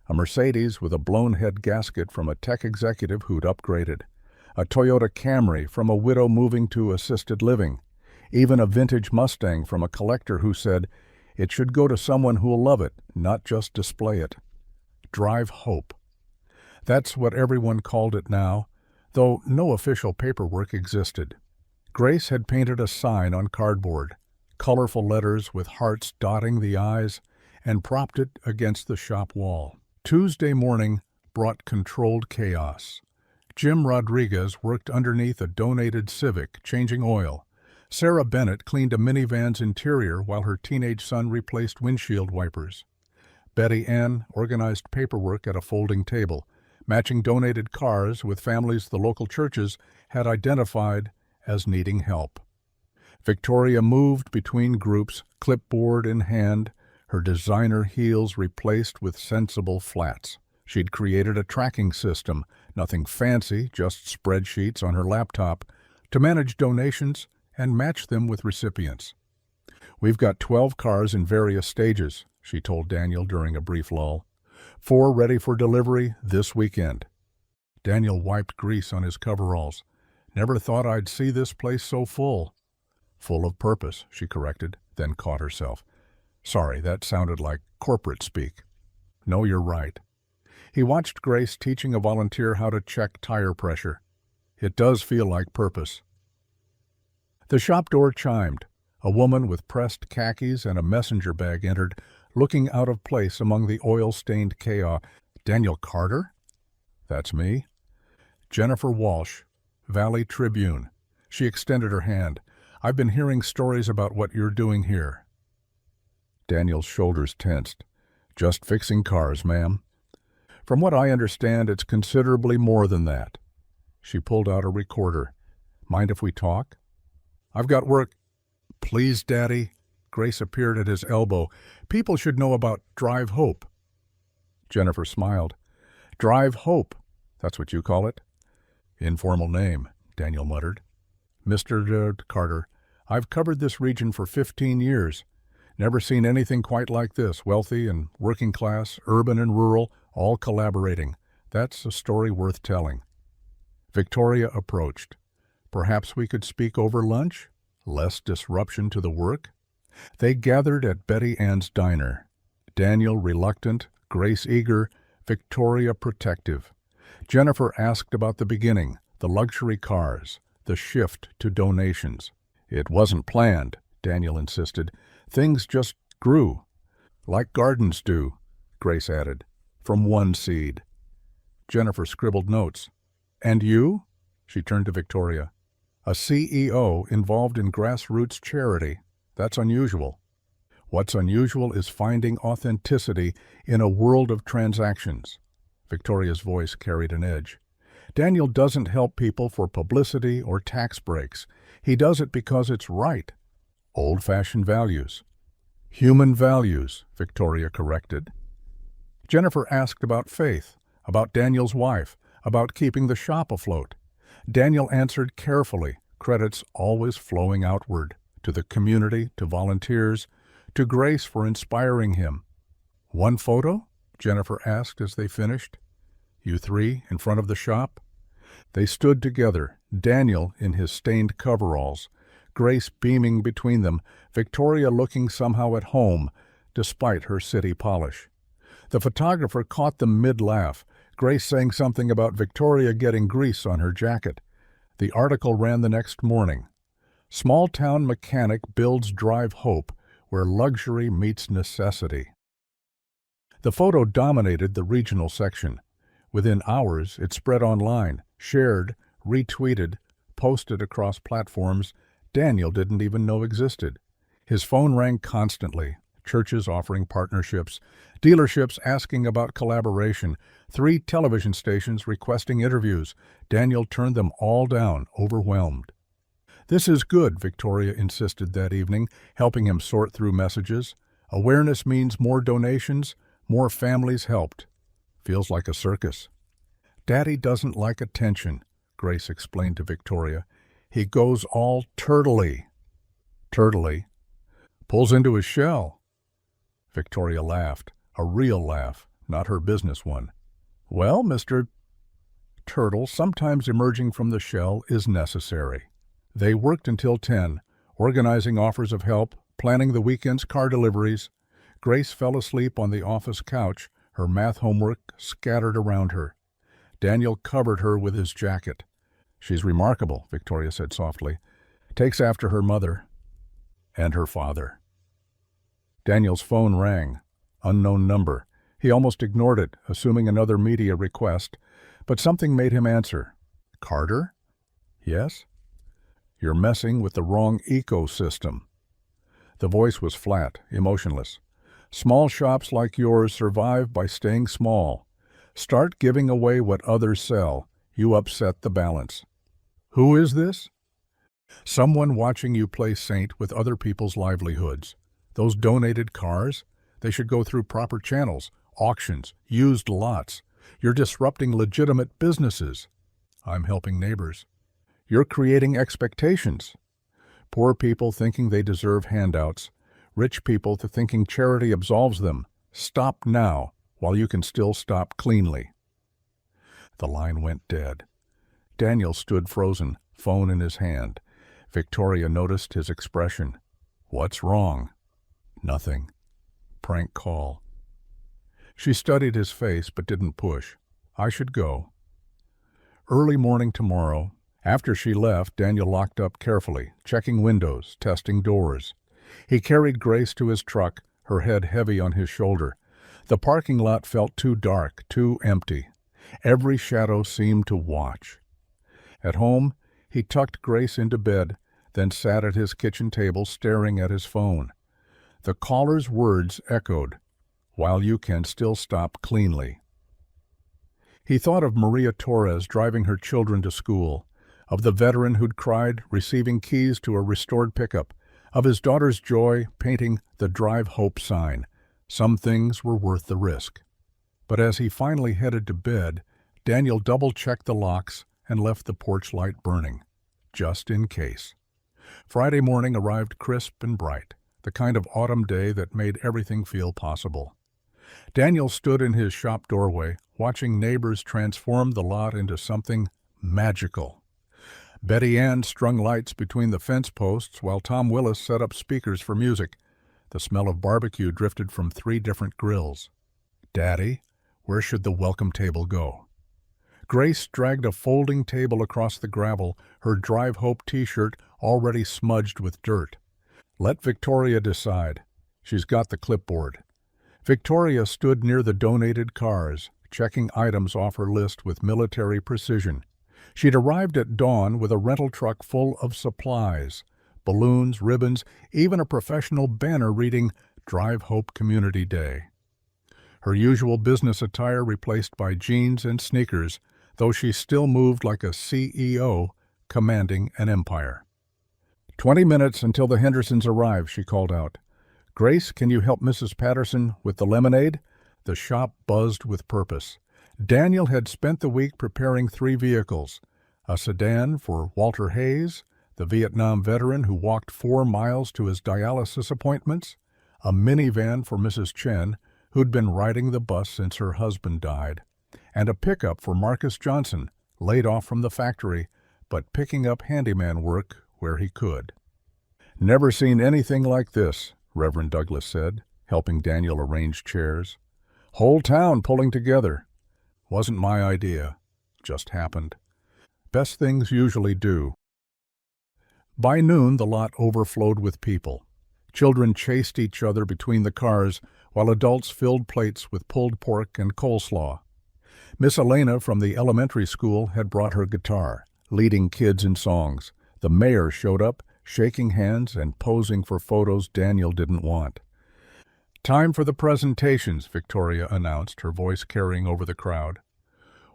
A Mercedes with a blown-head gasket from a tech executive who'd upgraded. A Toyota Camry from a widow moving to assisted living. Even a vintage Mustang from a collector who said, "It should go to someone who'll love it, not just display it." Drive hope. That's what everyone called it now, though no official paperwork existed. Grace had painted a sign on cardboard, colorful letters with hearts dotting the I's, and propped it against the shop wall. Tuesday morning brought controlled chaos. Jim Rodriguez worked underneath a donated Civic, changing oil. Sarah Bennett cleaned a minivan's interior while her teenage son replaced windshield wipers. Betty Ann organized paperwork at a folding table, matching donated cars with families the local churches had identified as needing help. Victoria moved between groups, clipboard in hand, her designer heels replaced with sensible flats. She'd created a tracking system, nothing fancy, just spreadsheets on her laptop, to manage donations and match them with recipients. "We've got 12 cars in various stages," she told Daniel during a brief lull. 4 ready for delivery this weekend." Daniel wiped grease on his coveralls. "Never thought I'd see this place so full." "Full of purpose," she corrected, then caught herself. "Sorry, that sounded like corporate speak." "No, you're right." He watched Grace teaching a volunteer how to check tire pressure. "It does feel like purpose." The shop door chimed. A woman with pressed khakis and a messenger bag entered, looking out of place among the oil-stained chaos. "Daniel Carter?" "That's me." "Jennifer Walsh, Valley Tribune." She extended her hand. "I've been hearing stories about what you're doing here." Daniel's shoulders tensed. "Just fixing cars, ma'am." "From what I understand, it's considerably more than that." She pulled out a recorder. "Mind if we talk?" "I've got work." "Please, Daddy." Grace appeared at his elbow. "People should know about Drive Hope." Jennifer smiled. "Drive Hope, that's what you call it?" "Informal name," Daniel muttered. "Mr. Carter, I've covered this region for 15 years. Never seen anything quite like this, wealthy and working class, urban and rural, all collaborating. That's a story worth telling." Victoria approached. "Perhaps we could speak over lunch? Less disruption to the work?" They gathered at Betty Ann's diner. Daniel reluctant, Grace eager, Victoria protective. Jennifer asked about the beginning, the luxury cars, the shift to donations. It wasn't planned, Daniel insisted. Things just grew. Like gardens do, Grace added, from one seed. Jennifer scribbled notes. And you? She turned to Victoria. A CEO involved in grassroots charity. That's unusual. What's unusual is finding authenticity in a world of transactions. Victoria's voice carried an edge. Daniel doesn't help people for publicity or tax breaks. He does it because it's right. Old-fashioned values. Human values, Victoria corrected. Jennifer asked about faith, about Daniel's wife, about keeping the shop afloat. Daniel answered carefully, credits always flowing outward, to the community, to volunteers, to Grace for inspiring him. One photo? Jennifer asked as they finished. You three in front of the shop? They stood together, Daniel in his stained coveralls, Grace beaming between them, Victoria looking somehow at home, despite her city polish. The photographer caught them mid-laugh, Grace saying something about Victoria getting grease on her jacket. The article ran the next morning. Small-town mechanic builds drive hope where luxury meets necessity. The photo dominated the regional section. Within hours, it spread online, shared, retweeted, posted across platforms Daniel didn't even know existed. His phone rang constantly, churches offering partnerships, dealerships asking about collaboration, 3 television stations requesting interviews. Daniel turned them all down, overwhelmed. This is good, Victoria insisted that evening, helping him sort through messages. Awareness means more donations, more families helped. Feels like a circus. Daddy doesn't like attention, Grace explained to Victoria. He goes all turtley. Turtley? Pulls into his shell. Victoria laughed, a real laugh, not her business one. Well, Mr. Turtle, sometimes emerging from the shell is necessary. They worked until 10, organizing offers of help, planning the weekend's car deliveries. Grace fell asleep on the office couch, her math homework scattered around her. Daniel covered her with his jacket. She's remarkable, Victoria said softly. Takes after her mother and her father. Daniel's phone rang. Unknown number. He almost ignored it, assuming another media request, but something made him answer. Carter? Yes? You're messing with the wrong ecosystem. The voice was flat, emotionless. Small shops like yours survive by staying small. Start giving away what others sell. You upset the balance. Who is this? Someone watching you play saint with other people's livelihoods. Those donated cars? They should go through proper channels, auctions, used lots. You're disrupting legitimate businesses. I'm helping neighbors. You're creating expectations. Poor people thinking they deserve handouts. Rich people to thinking charity absolves them. Stop now, while you can still stop cleanly. The line went dead. Daniel stood frozen, phone in his hand. Victoria noticed his expression. What's wrong? Nothing. Prank call. She studied his face but didn't push. I should go. Early morning tomorrow. After she left, Daniel locked up carefully, checking windows, testing doors. He carried Grace to his truck, her head heavy on his shoulder. The parking lot felt too dark, too empty. Every shadow seemed to watch. At home, he tucked Grace into bed, then sat at his kitchen table staring at his phone. The caller's words echoed, "While you can still stop cleanly." He thought of Maria Torres driving her children to school, of the veteran who'd cried receiving keys to a restored pickup, of his daughter's joy painting the Drive Hope sign. Some things were worth the risk. But as he finally headed to bed, Daniel double-checked the locks and left the porch light burning, just in case. Friday morning arrived crisp and bright, the kind of autumn day that made everything feel possible. Daniel stood in his shop doorway, watching neighbors transform the lot into something magical. Betty Ann strung lights between the fence posts while Tom Willis set up speakers for music. The smell of barbecue drifted from 3 different grills. Daddy, where should the welcome table go? Grace dragged a folding table across the gravel, her Drive Hope t-shirt already smudged with dirt. Let Victoria decide. She's got the clipboard. Victoria stood near the donated cars, checking items off her list with military precision. She'd arrived at dawn with a rental truck full of supplies, balloons, ribbons, even a professional banner reading Drive Hope Community Day. Her usual business attire replaced by jeans and sneakers, though she still moved like a CEO commanding an empire. 20 minutes until the Hendersons arrive, she called out. Grace, can you help Mrs. Patterson with the lemonade? The shop buzzed with purpose. Daniel had spent the week preparing 3 vehicles, a sedan for Walter Hayes, the Vietnam veteran who walked 4 miles to his dialysis appointments, a minivan for Mrs. Chen, who'd been riding the bus since her husband died, and a pickup for Marcus Johnson, laid off from the factory, but picking up handyman work where he could. Never seen anything like this, Reverend Douglas said, helping Daniel arrange chairs. Whole town pulling together. Wasn't my idea. Just happened. Best things usually do. By noon, the lot overflowed with people. Children chased each other between the cars, while adults filled plates with pulled pork and coleslaw. Miss Elena from the elementary school had brought her guitar, leading kids in songs. The mayor showed up, shaking hands and posing for photos Daniel didn't want. Time for the presentations, Victoria announced, her voice carrying over the crowd.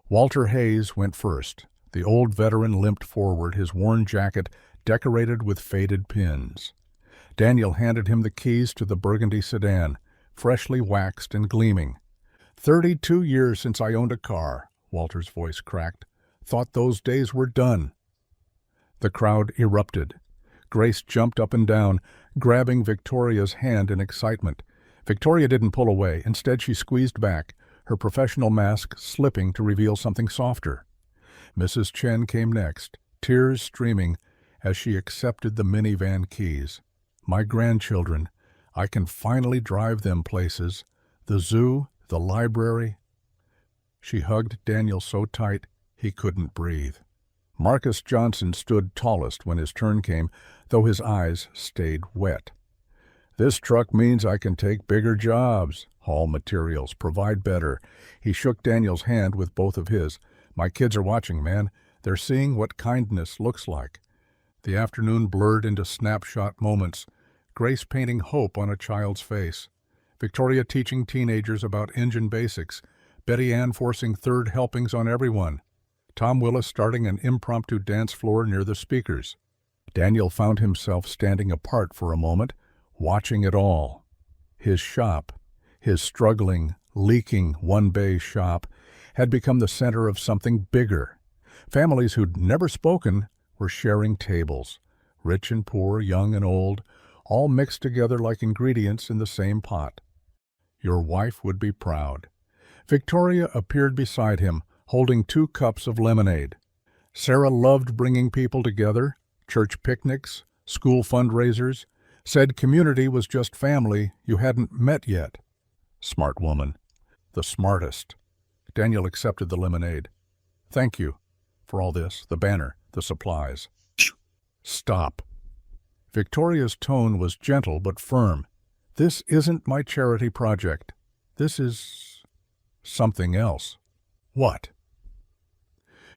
Walter Hayes went first. The old veteran limped forward, his worn jacket decorated with faded pins. Daniel handed him the keys to the burgundy sedan, freshly waxed and gleaming. 32 years since I owned a car, Walter's voice cracked. Thought those days were done. The crowd erupted. Grace jumped up and down, grabbing Victoria's hand in excitement. Victoria didn't pull away. Instead, she squeezed back, her professional mask slipping to reveal something softer. Mrs. Chen came next, tears streaming as she accepted the minivan keys. My grandchildren, I can finally drive them places. The zoo, the library. She hugged Daniel so tight he couldn't breathe. Marcus Johnson stood tallest when his turn came, though his eyes stayed wet. This truck means I can take bigger jobs, haul materials, provide better. He shook Daniel's hand with both of his. My kids are watching, man. They're seeing what kindness looks like. The afternoon blurred into snapshot moments, Grace painting hope on a child's face, Victoria teaching teenagers about engine basics, Betty Ann forcing third helpings on everyone, Tom Willis starting an impromptu dance floor near the speakers. Daniel found himself standing apart for a moment, watching it all. His shop, his struggling, leaking one-bay shop, had become the center of something bigger. Families who'd never spoken were sharing tables, rich and poor, young and old, all mixed together like ingredients in the same pot. Your wife would be proud. Victoria appeared beside him, holding 2 cups of lemonade. Sarah loved bringing people together, church picnics, school fundraisers, said community was just family you hadn't met yet. Smart woman. The smartest. Daniel accepted the lemonade. Thank you for all this, the banner, the supplies. Stop. Victoria's tone was gentle but firm. This isn't my charity project. This is something else. What?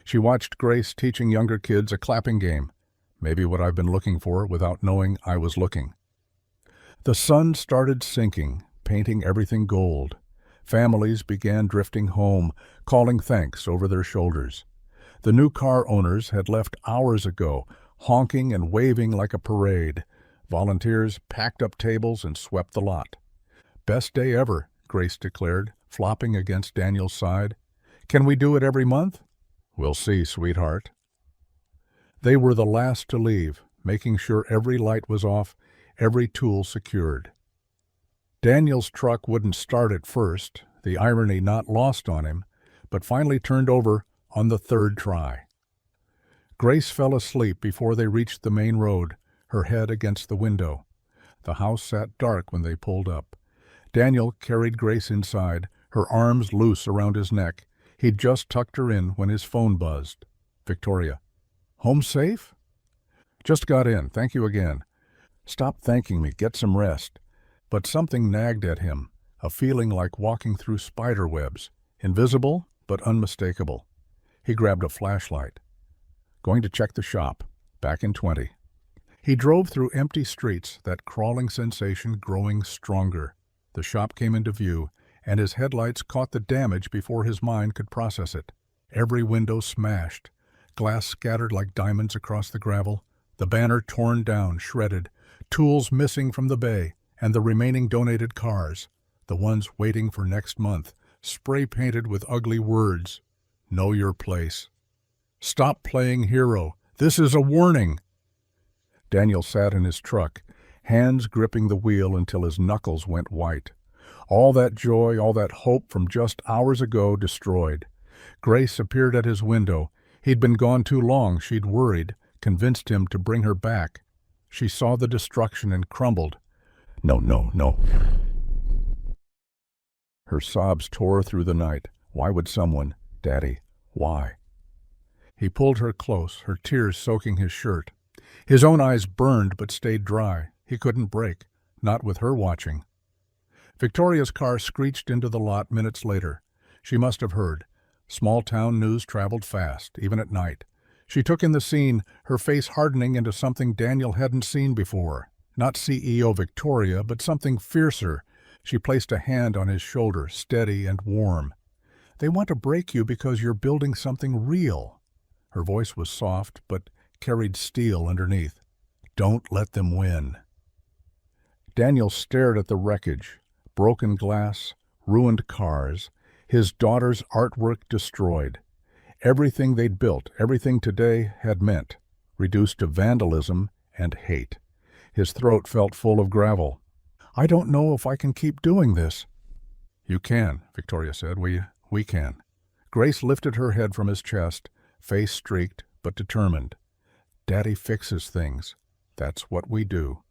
She watched Grace teaching younger kids a clapping game, maybe what I've been looking for without knowing I was looking. The sun started sinking, painting everything gold. Families began drifting home, calling thanks over their shoulders. The new car owners had left hours ago, honking and waving like a parade. Volunteers packed up tables and swept the lot. Best day ever, Grace declared, flopping against Daniel's side. Can we do it every month? We'll see, sweetheart. They were the last to leave, making sure every light was off, every tool secured. Daniel's truck wouldn't start at first, the irony not lost on him, but finally turned over on the 3rd try. Grace fell asleep before they reached the main road, her head against the window. The house sat dark when they pulled up. Daniel carried Grace inside, her arms loose around his neck. He'd just tucked her in when his phone buzzed. Victoria. Home safe? Just got in, thank you again. Stop thanking me, get some rest. But something nagged at him, a feeling like walking through spider webs, invisible but unmistakable. He grabbed a flashlight. Going to check the shop, back in 20. He drove through empty streets, that crawling sensation growing stronger. The shop came into view, and his headlights caught the damage before his mind could process it. Every window smashed, glass scattered like diamonds across the gravel, the banner torn down, shredded, tools missing from the bay, and the remaining donated cars, the ones waiting for next month, spray-painted with ugly words. Know your place. Stop playing hero. This is a warning. Daniel sat in his truck, hands gripping the wheel until his knuckles went white. All that joy, all that hope from just hours ago destroyed. Grace appeared at his window. He'd been gone too long, she'd worried, convinced him to bring her back. She saw the destruction and crumbled. No, no, no. Her sobs tore through the night. Why would someone? Daddy, why? He pulled her close, her tears soaking his shirt. His own eyes burned but stayed dry. He couldn't break, not with her watching. Victoria's car screeched into the lot minutes later. She must have heard. Small-town news traveled fast, even at night. She took in the scene, her face hardening into something Daniel hadn't seen before. Not CEO Victoria, but something fiercer. She placed a hand on his shoulder, steady and warm. They want to break you because you're building something real. Her voice was soft, but carried steel underneath. Don't let them win. Daniel stared at the wreckage. Broken glass, ruined cars, his daughter's artwork destroyed. Everything they'd built, everything today had meant, reduced to vandalism and hate. His throat felt full of gravel. I don't know if I can keep doing this. You can, Victoria said. We can. Grace lifted her head from his chest, face streaked but determined. Daddy fixes things. That's what we do.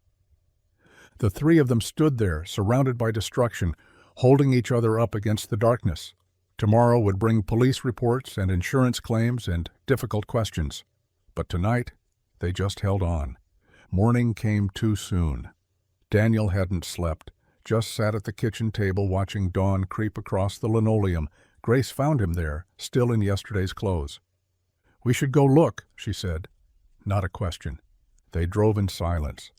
The three of them stood there, surrounded by destruction, holding each other up against the darkness. Tomorrow would bring police reports and insurance claims and difficult questions. But tonight, they just held on. Morning came too soon. Daniel hadn't slept, just sat at the kitchen table watching dawn creep across the linoleum. Grace found him there, still in yesterday's clothes. We should go look, she said. Not a question. They drove in silence.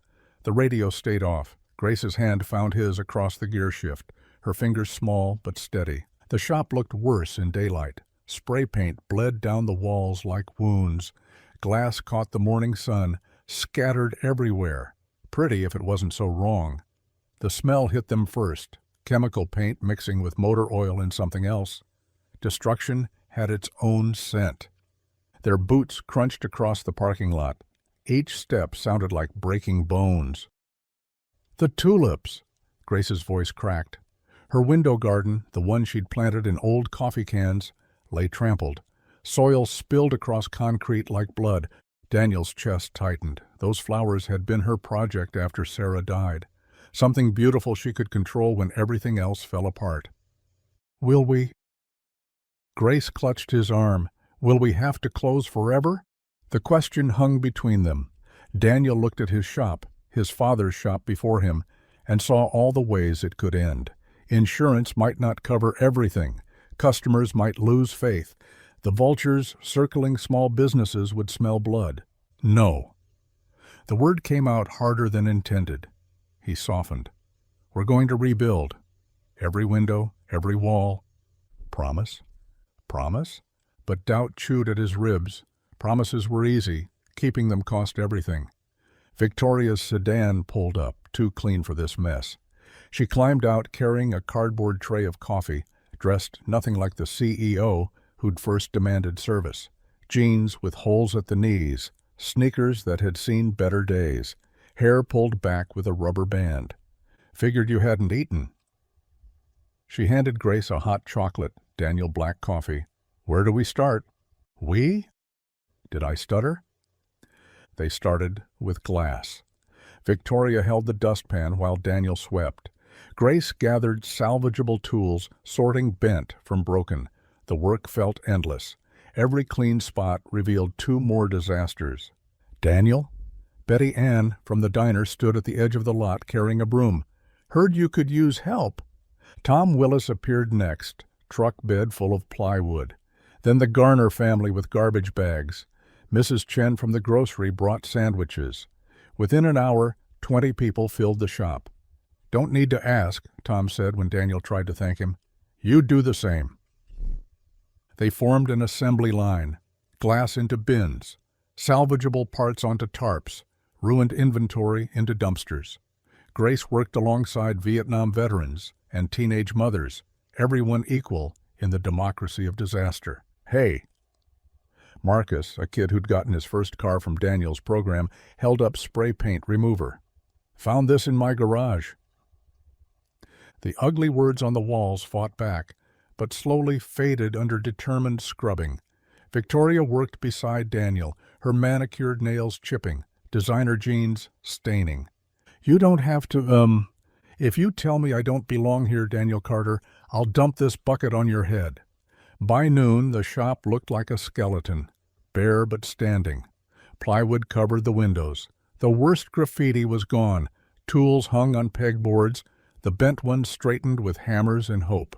The radio stayed off. Grace's hand found his across the gear shift, her fingers small but steady. The shop looked worse in daylight. Spray paint bled down the walls like wounds. Glass caught the morning sun, scattered everywhere. Pretty if it wasn't so wrong. The smell hit them first, chemical paint mixing with motor oil and something else. Destruction had its own scent. Their boots crunched across the parking lot. Each step sounded like breaking bones. The tulips! Grace's voice cracked. Her window garden, the one she'd planted in old coffee cans, lay trampled. Soil spilled across concrete like blood. Daniel's chest tightened. Those flowers had been her project after Sarah died. Something beautiful she could control when everything else fell apart. Will we? Grace clutched his arm. Will we have to close forever? The question hung between them. Daniel looked at his shop, his father's shop before him, and saw all the ways it could end. Insurance might not cover everything. Customers might lose faith. The vultures circling small businesses would smell blood. No. The word came out harder than intended. He softened. We're going to rebuild. Every window, every wall. Promise? Promise? But doubt chewed at his ribs. Promises were easy. Keeping them cost everything. Victoria's sedan pulled up, too clean for this mess. She climbed out carrying a cardboard tray of coffee, dressed nothing like the CEO who'd first demanded service. Jeans with holes at the knees, sneakers that had seen better days, hair pulled back with a rubber band. Figured you hadn't eaten. She handed Grace a hot chocolate, Daniel black coffee. Where do we start? We? Did I stutter? They started with glass. Victoria held the dustpan while Daniel swept. Grace gathered salvageable tools, sorting bent from broken. The work felt endless. Every clean spot revealed two more disasters. Daniel? Betty Ann from the diner stood at the edge of the lot carrying a broom. "Heard you could use help." Tom Willis appeared next, truck bed full of plywood. Then the Garner family with garbage bags. Mrs. Chen from the grocery brought sandwiches. Within an hour, 20 people filled the shop. "Don't need to ask," Tom said when Daniel tried to thank him. "You do the same." They formed an assembly line. Glass into bins, salvageable parts onto tarps, ruined inventory into dumpsters. Grace worked alongside Vietnam veterans and teenage mothers, everyone equal in the democracy of disaster. "Hey!" Marcus, a kid who'd gotten his first car from Daniel's program, held up spray paint remover. "Found this in my garage." The ugly words on the walls fought back, but slowly faded under determined scrubbing. Victoria worked beside Daniel, her manicured nails chipping, designer jeans staining. "You don't have to, if you tell me I don't belong here, Daniel Carter, I'll dump this bucket on your head." By noon, the shop looked like a skeleton, bare but standing. Plywood covered the windows. The worst graffiti was gone, tools hung on pegboards, the bent ones straightened with hammers and hope.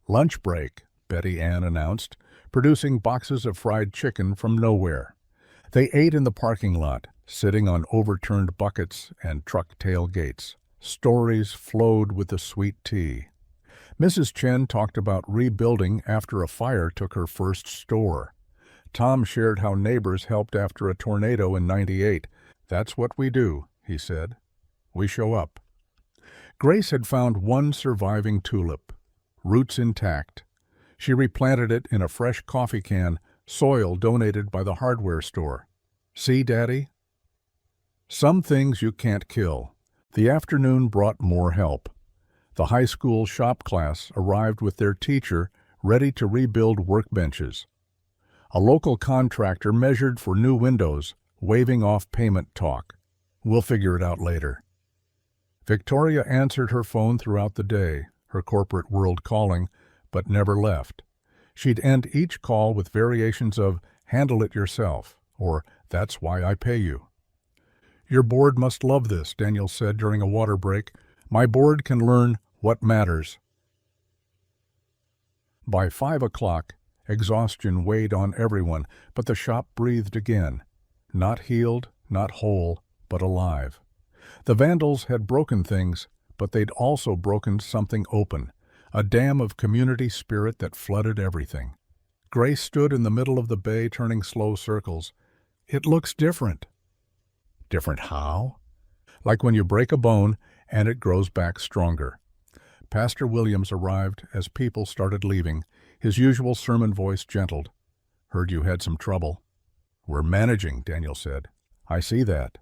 "Lunch break," Betty Ann announced, producing boxes of fried chicken from nowhere. They ate in the parking lot, sitting on overturned buckets and truck tailgates. Stories flowed with the sweet tea. Mrs. Chen talked about rebuilding after a fire took her first store. Tom shared how neighbors helped after a tornado in '98. "That's what we do," he said. "We show up." Grace had found one surviving tulip, roots intact. She replanted it in a fresh coffee can, soil donated by the hardware store. "See, Daddy? Some things you can't kill." The afternoon brought more help. The high school shop class arrived with their teacher, ready to rebuild workbenches. A local contractor measured for new windows, waving off payment talk. "We'll figure it out later." Victoria answered her phone throughout the day, her corporate world calling, but never left. She'd end each call with variations of "handle it yourself," or "that's why I pay you." "Your board must love this," Daniel said during a water break. "My board can learn what matters." By 5 o'clock, exhaustion weighed on everyone, but the shop breathed again. Not healed, not whole, but alive. The vandals had broken things, but they'd also broken something open, a dam of community spirit that flooded everything. Grace stood in the middle of the bay turning slow circles. "It looks different." "Different how?" "Like when you break a bone and it grows back stronger." Pastor Williams arrived as people started leaving. His usual sermon voice gentled. "Heard you had some trouble." "We're managing," Daniel said. "I see that."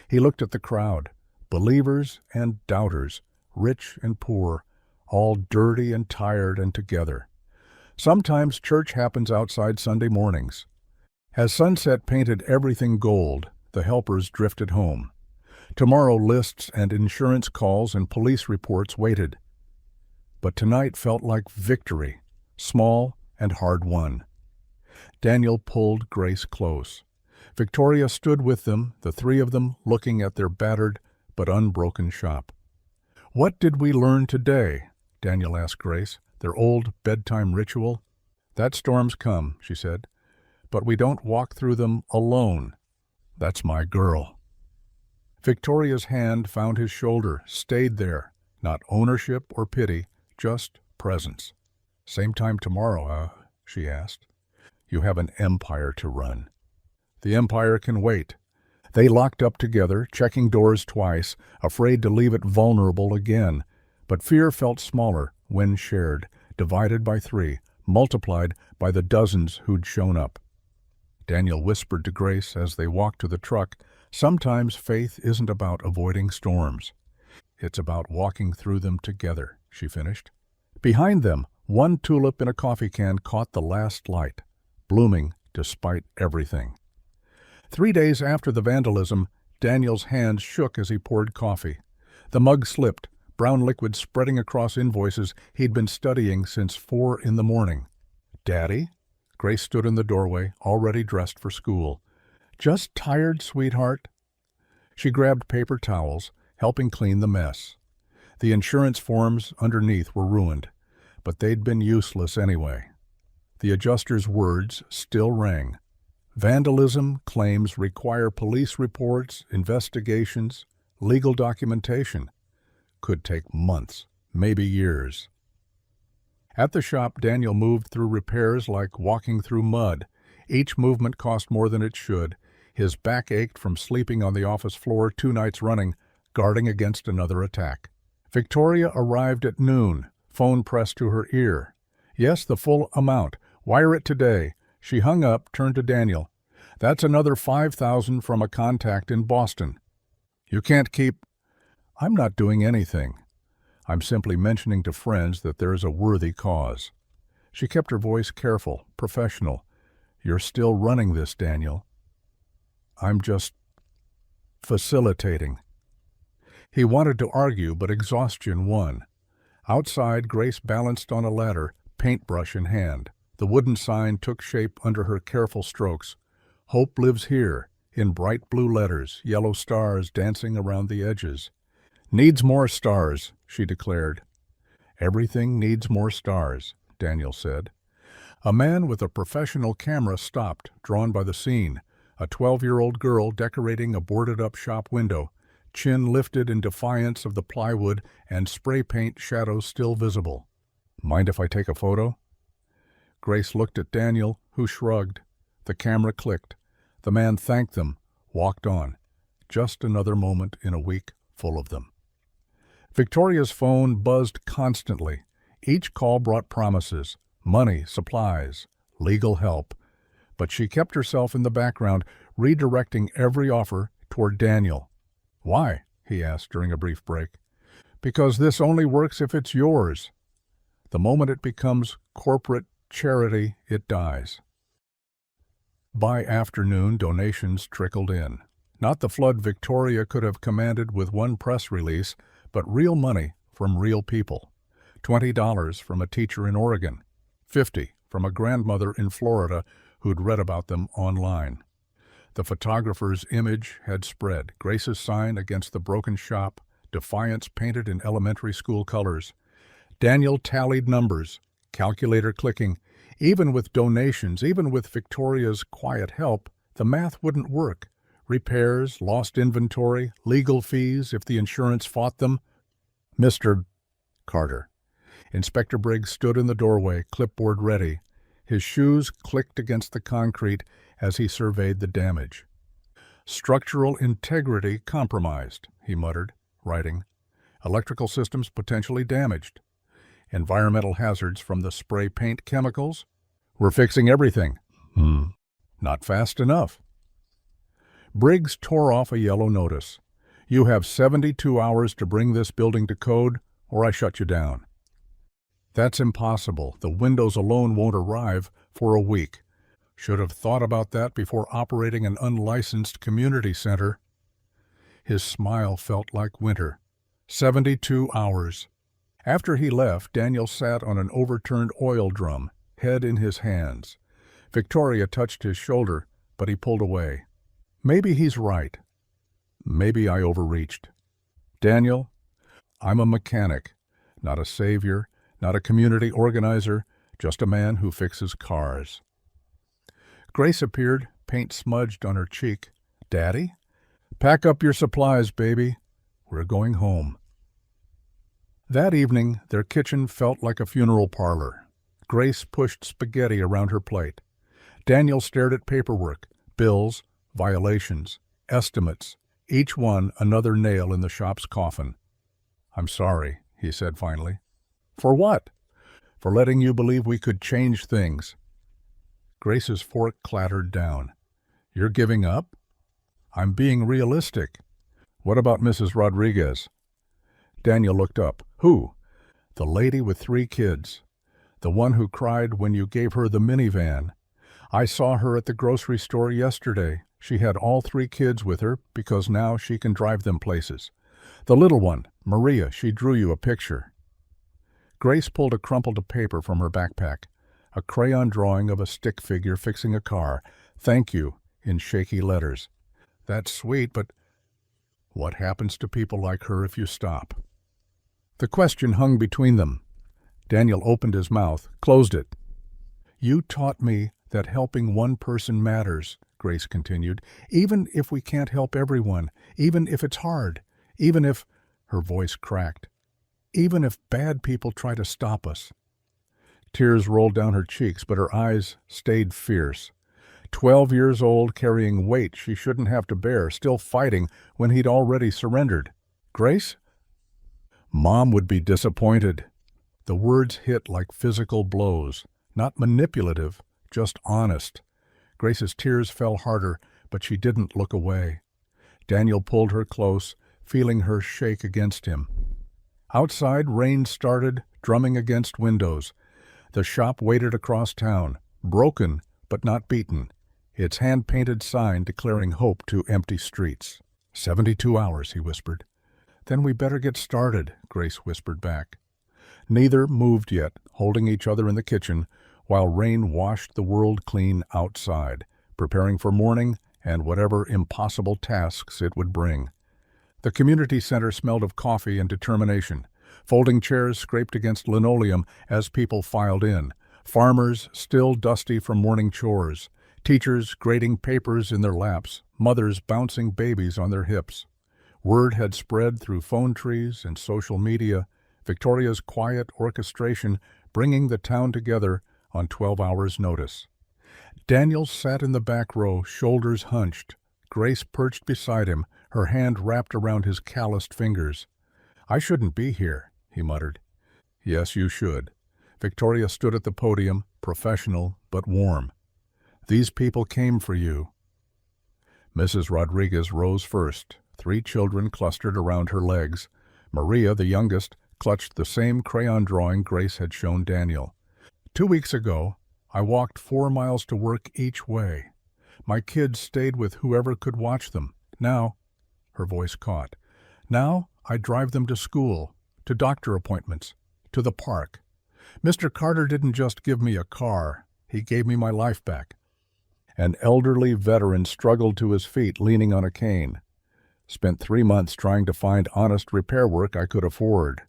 He looked at the crowd, believers and doubters, rich and poor, all dirty and tired and together. Sometimes church happens outside Sunday mornings. As sunset painted everything gold, the helpers drifted home. Tomorrow lists and insurance calls and police reports waited. But tonight felt like victory, small and hard-won. Daniel pulled Grace close. Victoria stood with them, the three of them looking at their battered but unbroken shop. "What did we learn today?" Daniel asked Grace, their old bedtime ritual. "That storms come," she said, "but we don't walk through them alone. That's my girl." Victoria's hand found his shoulder, stayed there, not ownership or pity, just presence. "Same time tomorrow, she asked. "You have an empire to run." "The empire can wait." They locked up together, checking doors twice, afraid to leave it vulnerable again. But fear felt smaller when shared, divided by 3, multiplied by the dozens who'd shown up. Daniel whispered to Grace as they walked to the truck, "Sometimes faith isn't about avoiding storms. It's about walking through them together," she finished. Behind them, one tulip in a coffee can caught the last light, blooming despite everything. 3 days after the vandalism, Daniel's hands shook as he poured coffee. The mug slipped, brown liquid spreading across invoices he'd been studying since 4 in the morning. "Daddy?" Grace stood in the doorway, already dressed for school. "Just tired, sweetheart?" She grabbed paper towels, helping clean the mess. The insurance forms underneath were ruined, but they'd been useless anyway. The adjuster's words still rang. Vandalism claims require police reports, investigations, legal documentation. Could take months, maybe years. At the shop, Daniel moved through repairs like walking through mud. Each movement cost more than it should. His back ached from sleeping on the office floor 2 nights running, guarding against another attack. Victoria arrived at noon, phone pressed to her ear. "Yes, the full amount. Wire it today." She hung up, turned to Daniel. "That's another $5,000 from a contact in Boston. You can't keep—" "I'm not doing anything. I'm simply mentioning to friends that there is a worthy cause." She kept her voice careful, professional. "You're still running this, Daniel." "I'm just facilitating." He wanted to argue, but exhaustion won. Outside, Grace balanced on a ladder, paintbrush in hand. The wooden sign took shape under her careful strokes. "Hope lives here," in bright blue letters, yellow stars dancing around the edges. "Needs more stars," she declared. "Everything needs more stars," Daniel said. A man with a professional camera stopped, drawn by the scene. A 12-year-old girl decorating a boarded-up shop window, chin lifted in defiance of the plywood and spray paint shadows still visible. "Mind if I take a photo?" Grace looked at Daniel, who shrugged. The camera clicked. The man thanked them, walked on. Just another moment in a week full of them. Victoria's phone buzzed constantly. Each call brought promises, money, supplies, legal help. But she kept herself in the background, redirecting every offer toward Daniel. "Why?" he asked during a brief break. "Because this only works if it's yours. The moment it becomes corporate charity, it dies." By afternoon, donations trickled in. Not the flood Victoria could have commanded with one press release, but real money from real people. $20 from a teacher in Oregon, $50 from a grandmother in Florida who'd read about them online. The photographer's image had spread, Grace's sign against the broken shop, defiance painted in elementary school colors. Daniel tallied numbers, calculator clicking. Even with donations, even with Victoria's quiet help, the math wouldn't work. Repairs, lost inventory, legal fees if the insurance fought them. "Mr. Carter." Inspector Briggs stood in the doorway, clipboard ready. His shoes clicked against the concrete as he surveyed the damage. "Structural integrity compromised," he muttered, writing. "Electrical systems potentially damaged. Environmental hazards from the spray paint chemicals. We're fixing everything." Not fast enough." Briggs tore off a yellow notice. "You have 72 hours to bring this building to code, or I shut you down." "That's impossible. The windows alone won't arrive for a week. Should have thought about that before operating an unlicensed community center." His smile felt like winter. 72 hours. After he left, Daniel sat on an overturned oil drum, head in his hands. Victoria touched his shoulder, but he pulled away. "Maybe he's right. Maybe I overreached. Daniel, I'm a mechanic, not a savior, not a community organizer, just a man who fixes cars." Grace appeared, paint smudged on her cheek. "Daddy? Pack up your supplies, baby. We're going home." That evening, their kitchen felt like a funeral parlor. Grace pushed spaghetti around her plate. Daniel stared at paperwork, bills, violations, estimates, each one another nail in the shop's coffin. "I'm sorry," he said finally. "For what?" "For letting you believe we could change things." Grace's fork clattered down. "You're giving up?" "I'm being realistic." "What about Mrs. Rodriguez?" Daniel looked up. "Who?" "The lady with 3 kids. The one who cried when you gave her the minivan. I saw her at the grocery store yesterday. She had all 3 kids with her because now she can drive them places. "The little one, Maria, she drew you a picture." Grace pulled a crumpled paper from her backpack, a crayon drawing of a stick figure fixing a car. "Thank you," in shaky letters. "That's sweet, but what happens to people like her if you stop?" The question hung between them. Daniel opened his mouth, closed it. "You taught me that helping one person matters," Grace continued, "even if we can't help everyone, even if it's hard, even if—" her voice cracked, "even if bad people try to stop us." Tears rolled down her cheeks, but her eyes stayed fierce. 12 years old, carrying weight she shouldn't have to bear, still fighting when he'd already surrendered. "Grace?" "Mom would be disappointed." The words hit like physical blows, not manipulative, just honest. Grace's tears fell harder, but she didn't look away. Daniel pulled her close, feeling her shake against him. Outside, rain started, drumming against windows. The shop waited across town, broken but not beaten, its hand-painted sign declaring hope to empty streets. 72 hours, he whispered. "Then we better get started," Grace whispered back. Neither moved yet, holding each other in the kitchen, while rain washed the world clean outside, preparing for morning and whatever impossible tasks it would bring. The community center smelled of coffee and determination. Folding chairs scraped against linoleum as people filed in. Farmers still dusty from morning chores. Teachers grading papers in their laps. Mothers bouncing babies on their hips. Word had spread through phone trees and social media, Victoria's quiet orchestration bringing the town together on 12 hours' notice. Daniel sat in the back row, shoulders hunched. Grace perched beside him, her hand wrapped around his calloused fingers. "I shouldn't be here," he muttered. "Yes, you should." Victoria stood at the podium, professional but warm. "These people came for you." Mrs. Rodriguez rose first. 3 children clustered around her legs. Maria, the youngest, clutched the same crayon drawing Grace had shown Daniel. 2 weeks ago, I walked 4 miles to work each way. My kids stayed with whoever could watch them. Now," her voice caught, "now I drive them to school, to doctor appointments, to the park. Mr. Carter didn't just give me a car, he gave me my life back." An elderly veteran struggled to his feet, leaning on a cane. "Spent 3 months trying to find honest repair work I could afford.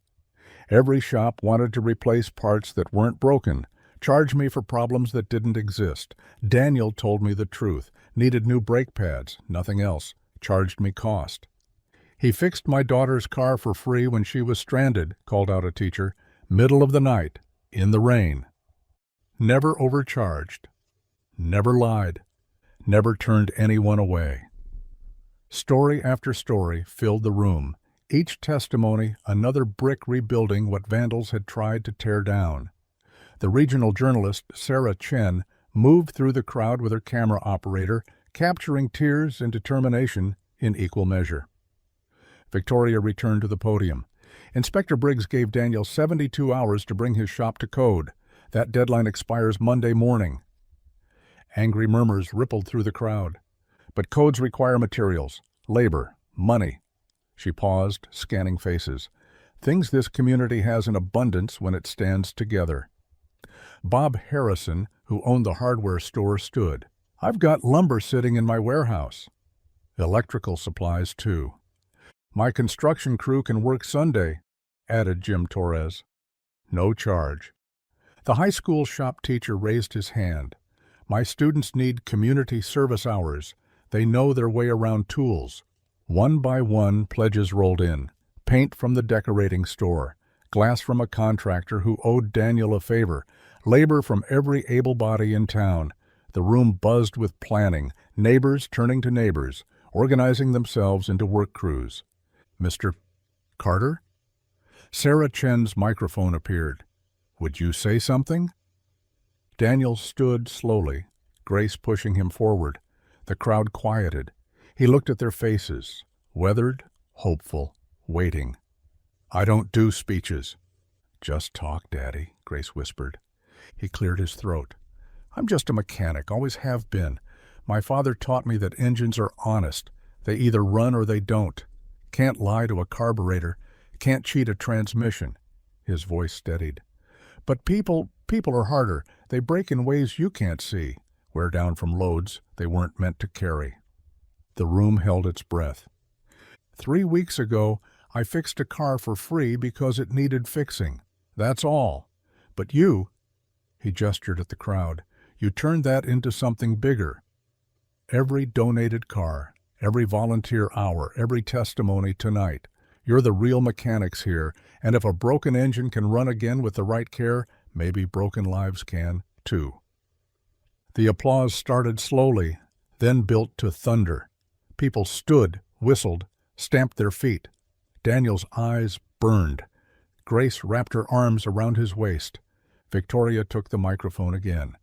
Every shop wanted to replace parts that weren't broken, charge me for problems that didn't exist. Daniel told me the truth, needed new brake pads, nothing else, charged me cost. He fixed my daughter's car for free when she was stranded," called out a teacher, "middle of the night, in the rain. Never overcharged, never lied, never turned anyone away." Story after story filled the room, each testimony another brick rebuilding what vandals had tried to tear down. The regional journalist, Sarah Chen, moved through the crowd with her camera operator, capturing tears and determination in equal measure. Victoria returned to the podium. Inspector Briggs gave Daniel 72 hours to bring his shop to code. That deadline expires Monday morning. Angry murmurs rippled through the crowd. "But codes require materials, labor, money." She paused, scanning faces. "Things this community has in abundance when it stands together." Bob Harrison, who owned the hardware store, stood. "I've got lumber sitting in my warehouse." "Electrical supplies, too." "My construction crew can work Sunday," added Jim Torres. "No charge." The high school shop teacher raised his hand. "My students need community service hours. They know their way around tools." One by one, pledges rolled in. Paint from the decorating store, glass from a contractor who owed Daniel a favor, labor from every able body in town. The room buzzed with planning, neighbors turning to neighbors, organizing themselves into work crews. "Mr. Carter?" Sarah Chen's microphone appeared. "Would you say something?" Daniel stood slowly, Grace pushing him forward. The crowd quieted. He looked at their faces, weathered, hopeful, waiting. "I don't do speeches." "Just talk, Daddy," Grace whispered. He cleared his throat. "I'm just a mechanic, always have been. My father taught me that engines are honest. They either run or they don't. Can't lie to a carburetor. Can't cheat a transmission." His voice steadied. "But people are harder. They break in ways you can't see. Wear down from loads they weren't meant to carry." The room held its breath. "3 weeks ago, I fixed a car for free because it needed fixing. That's all. But you," he gestured at the crowd, "you turned that into something bigger. Every donated car, every volunteer hour, every testimony tonight. You're the real mechanics here, and if a broken engine can run again with the right care, maybe broken lives can, too." The applause started slowly, then built to thunder. People stood, whistled, stamped their feet. Daniel's eyes burned. Grace wrapped her arms around his waist. Victoria took the microphone again.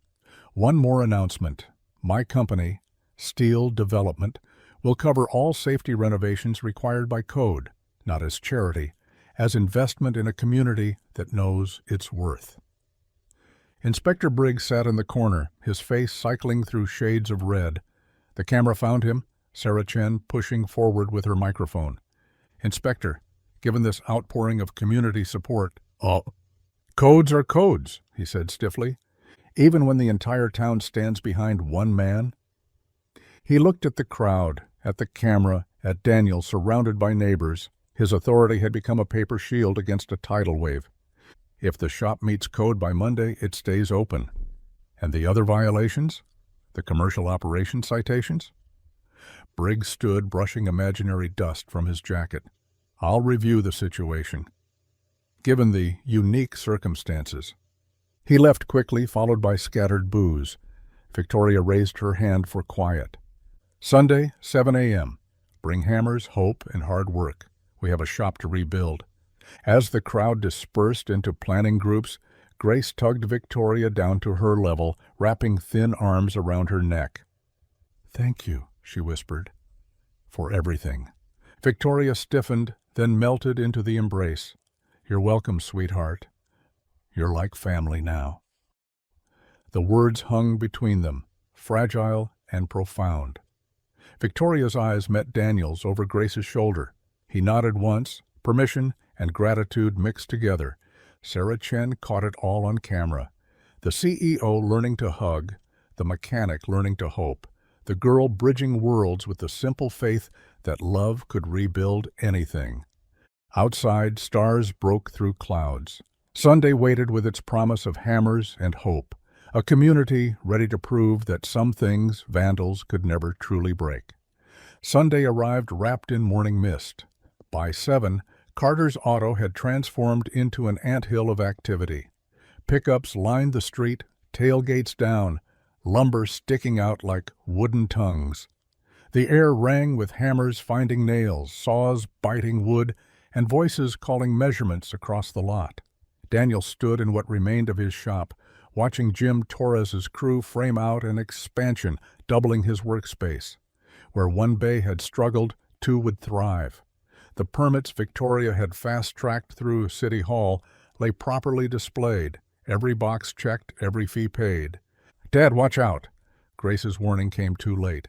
"One more announcement. My company, Steel Development, will cover all safety renovations required by code, not as charity, as investment in a community that knows its worth." Inspector Briggs sat in the corner, his face cycling through shades of red. The camera found him, Sarah Chen pushing forward with her microphone. "Inspector, given this outpouring of community support—" Codes are codes," he said stiffly, "even when the entire town stands behind one man." He looked at the crowd, at the camera, at Daniel surrounded by neighbors. His authority had become a paper shield against a tidal wave. If the shop meets code by Monday, it stays open. And the other violations? The commercial operation citations? Briggs stood, brushing imaginary dust from his jacket. "I'll review the situation, given the unique circumstances." He left quickly, followed by scattered boos. Victoria raised her hand for quiet. "Sunday, 7 a.m. Bring hammers, hope, and hard work. We have a shop to rebuild." As the crowd dispersed into planning groups, Grace tugged Victoria down to her level, wrapping thin arms around her neck. "Thank you," she whispered, "for everything." Victoria stiffened, then melted into the embrace. "You're welcome, sweetheart. You're like family now." The words hung between them, fragile and profound. Victoria's eyes met Daniel's over Grace's shoulder. He nodded once, permission and gratitude mixed together. Sarah Chen caught it all on camera. The CEO learning to hug, the mechanic learning to hope, the girl bridging worlds with the simple faith that love could rebuild anything. Outside, stars broke through clouds. Sunday waited with its promise of hammers and hope, a community ready to prove that some things vandals could never truly break. Sunday arrived wrapped in morning mist. By 7, Carter's Auto had transformed into an anthill of activity. Pickups lined the street, tailgates down, lumber sticking out like wooden tongues. The air rang with hammers finding nails, saws biting wood, and voices calling measurements across the lot. Daniel stood in what remained of his shop, watching Jim Torres's crew frame out an expansion, doubling his workspace. Where one bay had struggled, 2 would thrive. The permits Victoria had fast-tracked through City Hall lay properly displayed, every box checked, every fee paid. "Dad, watch out!" Grace's warning came too late.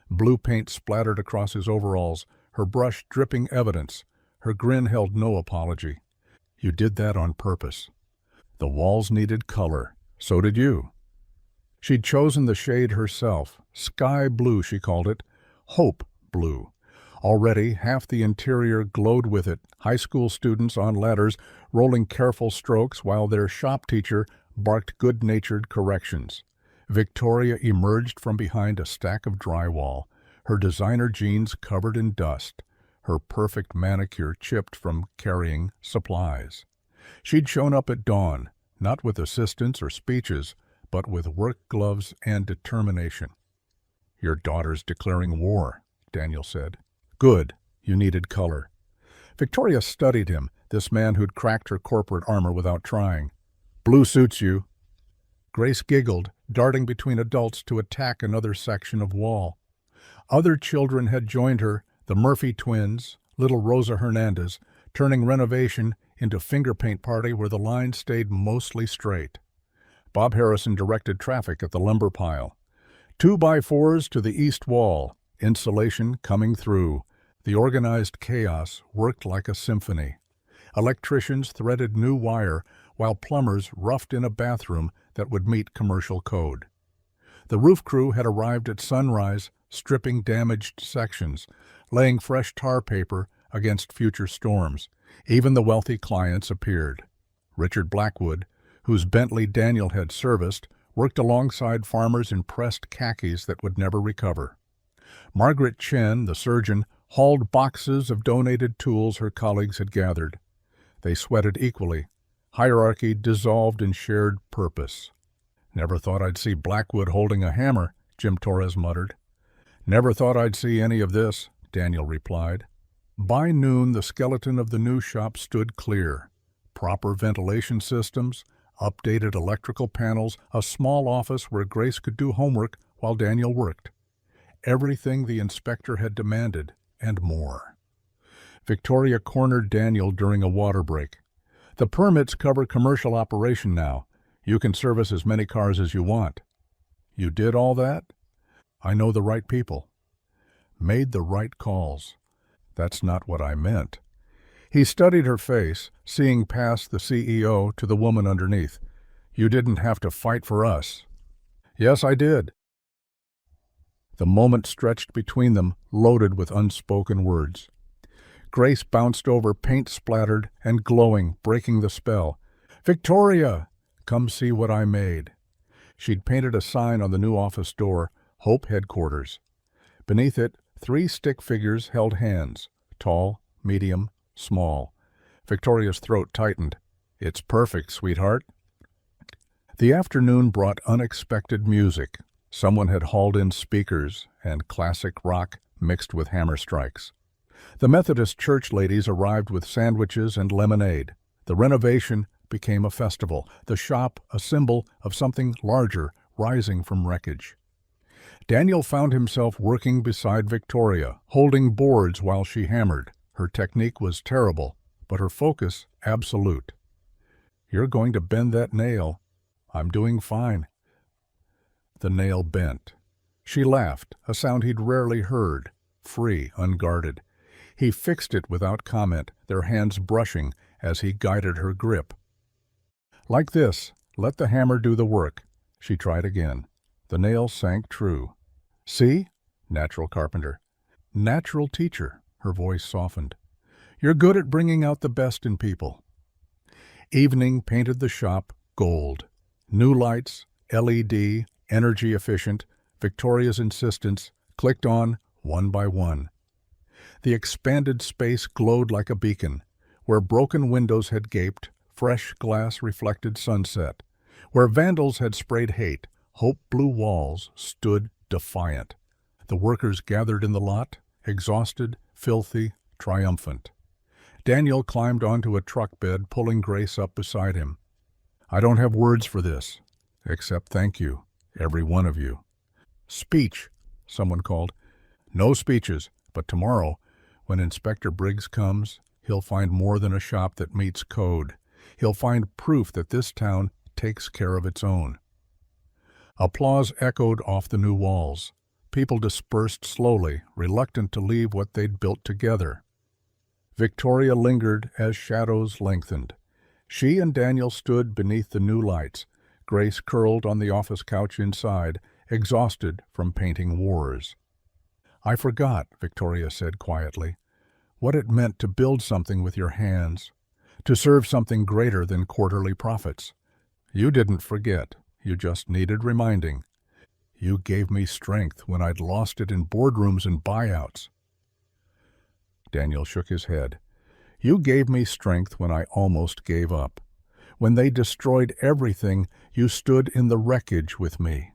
Blue paint splattered across his overalls, her brush dripping evidence. Her grin held no apology. "You did that on purpose. The walls needed color. So did you." She'd chosen the shade herself. Sky blue, she called it. Hope blue. Already, half the interior glowed with it, high school students on ladders rolling careful strokes while their shop teacher barked good-natured corrections. Victoria emerged from behind a stack of drywall, her designer jeans covered in dust, her perfect manicure chipped from carrying supplies. She'd shown up at dawn, not with assistance or speeches, but with work gloves and determination. "Your daughter's declaring war," Daniel said. "Good. You needed color." Victoria studied him, this man who'd cracked her corporate armor without trying. "Blue suits you." Grace giggled, darting between adults to attack another section of wall. Other children had joined her, the Murphy twins, little Rosa Hernandez, turning renovation into finger paint party where the line stayed mostly straight. Bob Harrison directed traffic at the lumber pile. 2x4s to the east wall, insulation coming through. The organized chaos worked like a symphony. Electricians threaded new wire while plumbers roughed in a bathroom that would meet commercial code. The roof crew had arrived at sunrise, stripping damaged sections, laying fresh tar paper against future storms. Even the wealthy clients appeared. Richard Blackwood, whose Bentley Daniel had serviced, worked alongside farmers in pressed khakis that would never recover. Margaret Chen, the surgeon, hauled boxes of donated tools her colleagues had gathered. They sweated equally. Hierarchy dissolved in shared purpose. "Never thought I'd see Blackwood holding a hammer," Jim Torres muttered. "Never thought I'd see any of this," Daniel replied. By noon, the skeleton of the new shop stood clear. Proper ventilation systems, updated electrical panels, a small office where Grace could do homework while Daniel worked. Everything the inspector had demanded, and more. Victoria cornered Daniel during a water break. "The permits cover commercial operation now. You can service as many cars as you want." "You did all that?" "I know the right people." "Made the right calls." "That's not what I meant." He studied her face, seeing past the CEO to the woman underneath. "You didn't have to fight for us." "Yes, I did." The moment stretched between them, loaded with unspoken words. Grace bounced over, paint-splattered and glowing, breaking the spell. "Victoria! Come see what I made." She'd painted a sign on the new office door, Hope Headquarters. Beneath it, 3 stick figures held hands, tall, medium, small. Victoria's throat tightened. "It's perfect, sweetheart." The afternoon brought unexpected music. Someone had hauled in speakers and classic rock mixed with hammer strikes. The Methodist church ladies arrived with sandwiches and lemonade. The renovation became a festival, the shop a symbol of something larger rising from wreckage. Daniel found himself working beside Victoria, holding boards while she hammered. Her technique was terrible, but her focus absolute. "You're going to bend that nail." "I'm doing fine." The nail bent. She laughed, a sound he'd rarely heard, free, unguarded. He fixed it without comment, their hands brushing as he guided her grip. "Like this, let the hammer do the work." She tried again. The nail sank true. "See?" Natural carpenter. "Natural teacher." Her voice softened. "You're good at bringing out the best in people." Evening painted the shop gold. New lights, LED, energy efficient, Victoria's insistence, clicked on one by one. The expanded space glowed like a beacon. Where broken windows had gaped, fresh glass reflected sunset. Where vandals had sprayed hate, hope blue walls stood defiant. The workers gathered in the lot, exhausted, filthy, triumphant. Daniel climbed onto a truck bed, pulling Grace up beside him. "I don't have words for this, except thank you, every one of you." "Speech," someone called. "No speeches, but tomorrow, when Inspector Briggs comes, he'll find more than a shop that meets code. He'll find proof that this town takes care of its own." Applause echoed off the new walls. People dispersed slowly, reluctant to leave what they'd built together. Victoria lingered as shadows lengthened. She and Daniel stood beneath the new lights. Grace curled on the office couch inside, exhausted from painting wars. "I forgot," Victoria said quietly, "what it meant to build something with your hands, to serve something greater than quarterly profits." "You didn't forget. You just needed reminding. You gave me strength when I'd lost it in boardrooms and buyouts." Daniel shook his head. "You gave me strength when I almost gave up. When they destroyed everything, you stood in the wreckage with me."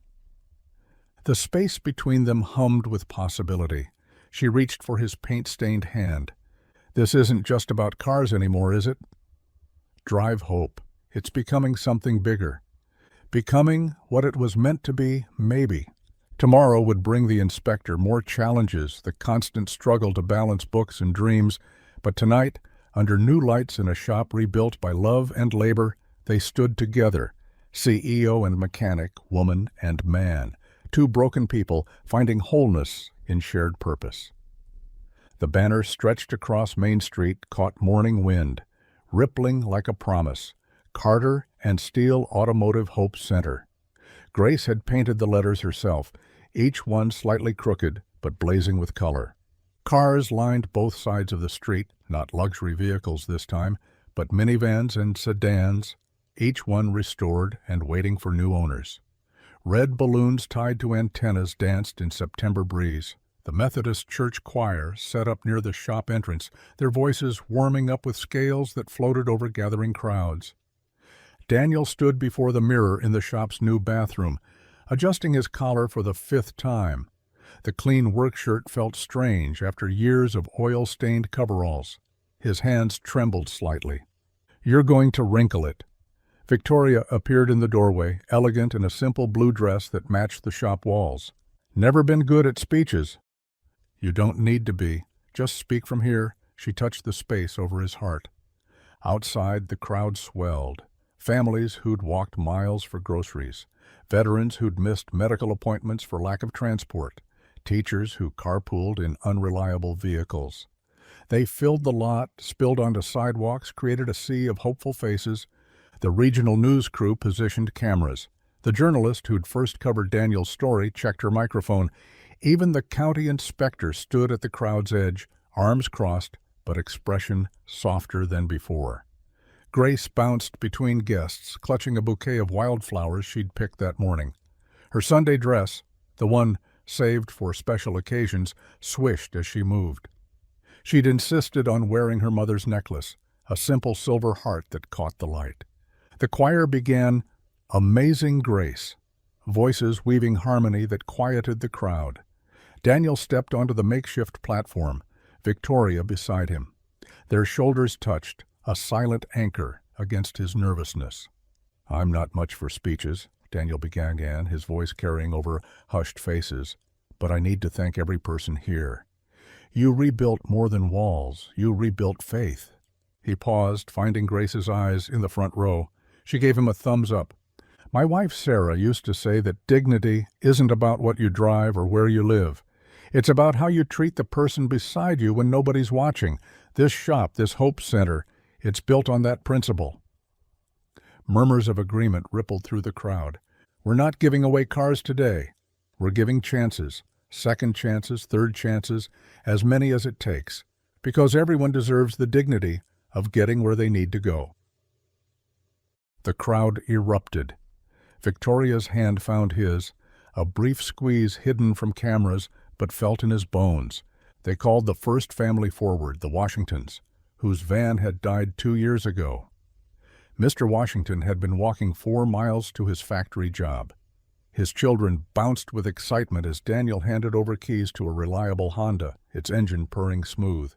The space between them hummed with possibility. She reached for his paint-stained hand. "This isn't just about cars anymore, is it?" "Drive hope. It's becoming something bigger. Becoming what it was meant to be, maybe." Tomorrow would bring the inspector more challenges, the constant struggle to balance books and dreams, but tonight, under new lights in a shop rebuilt by love and labor, they stood together, CEO and mechanic, woman and man, 2 broken people finding wholeness in shared purpose. The banner stretched across Main Street caught morning wind, rippling like a promise. Carter and Steele Automotive Hope Center. Grace had painted the letters herself, each one slightly crooked but blazing with color. Cars lined both sides of the street, not luxury vehicles this time, but minivans and sedans, each one restored and waiting for new owners. Red balloons tied to antennas danced in September breeze. The Methodist Church choir set up near the shop entrance, their voices warming up with scales that floated over gathering crowds. Daniel stood before the mirror in the shop's new bathroom, adjusting his collar for the 5th time. The clean work shirt felt strange after years of oil-stained coveralls. His hands trembled slightly. "You're going to wrinkle it." Victoria appeared in the doorway, elegant in a simple blue dress that matched the shop walls. "Never been good at speeches." "You don't need to be. Just speak from here." She touched the space over his heart. Outside, the crowd swelled. Families who'd walked miles for groceries. Veterans who'd missed medical appointments for lack of transport. Teachers who carpooled in unreliable vehicles. They filled the lot, spilled onto sidewalks, created a sea of hopeful faces. The regional news crew positioned cameras. The journalist who'd first covered Daniel's story checked her microphone. Even the county inspector stood at the crowd's edge, arms crossed, but expression softer than before. Grace bounced between guests, clutching a bouquet of wildflowers she'd picked that morning. Her Sunday dress, the one saved for special occasions, swished as she moved. She'd insisted on wearing her mother's necklace, a simple silver heart that caught the light. The choir began Amazing Grace, voices weaving harmony that quieted the crowd. Daniel stepped onto the makeshift platform, Victoria beside him. Their shoulders touched, a silent anchor against his nervousness. "I'm not much for speeches," Daniel began, his voice carrying over hushed faces, "but I need to thank every person here. You rebuilt more than walls. You rebuilt faith." He paused, finding Grace's eyes in the front row. She gave him a thumbs up. "My wife Sarah used to say that dignity isn't about what you drive or where you live. It's about how you treat the person beside you when nobody's watching. This shop, this Hope Center, it's built on that principle." Murmurs of agreement rippled through the crowd. "We're not giving away cars today. We're giving chances, second chances, third chances, as many as it takes, because everyone deserves the dignity of getting where they need to go." The crowd erupted. Victoria's hand found his, a brief squeeze hidden from cameras but felt in his bones. They called the first family forward, the Washingtons, whose van had died 2 years ago. Mr. Washington had been walking 4 miles to his factory job. His children bounced with excitement as Daniel handed over keys to a reliable Honda, its engine purring smooth.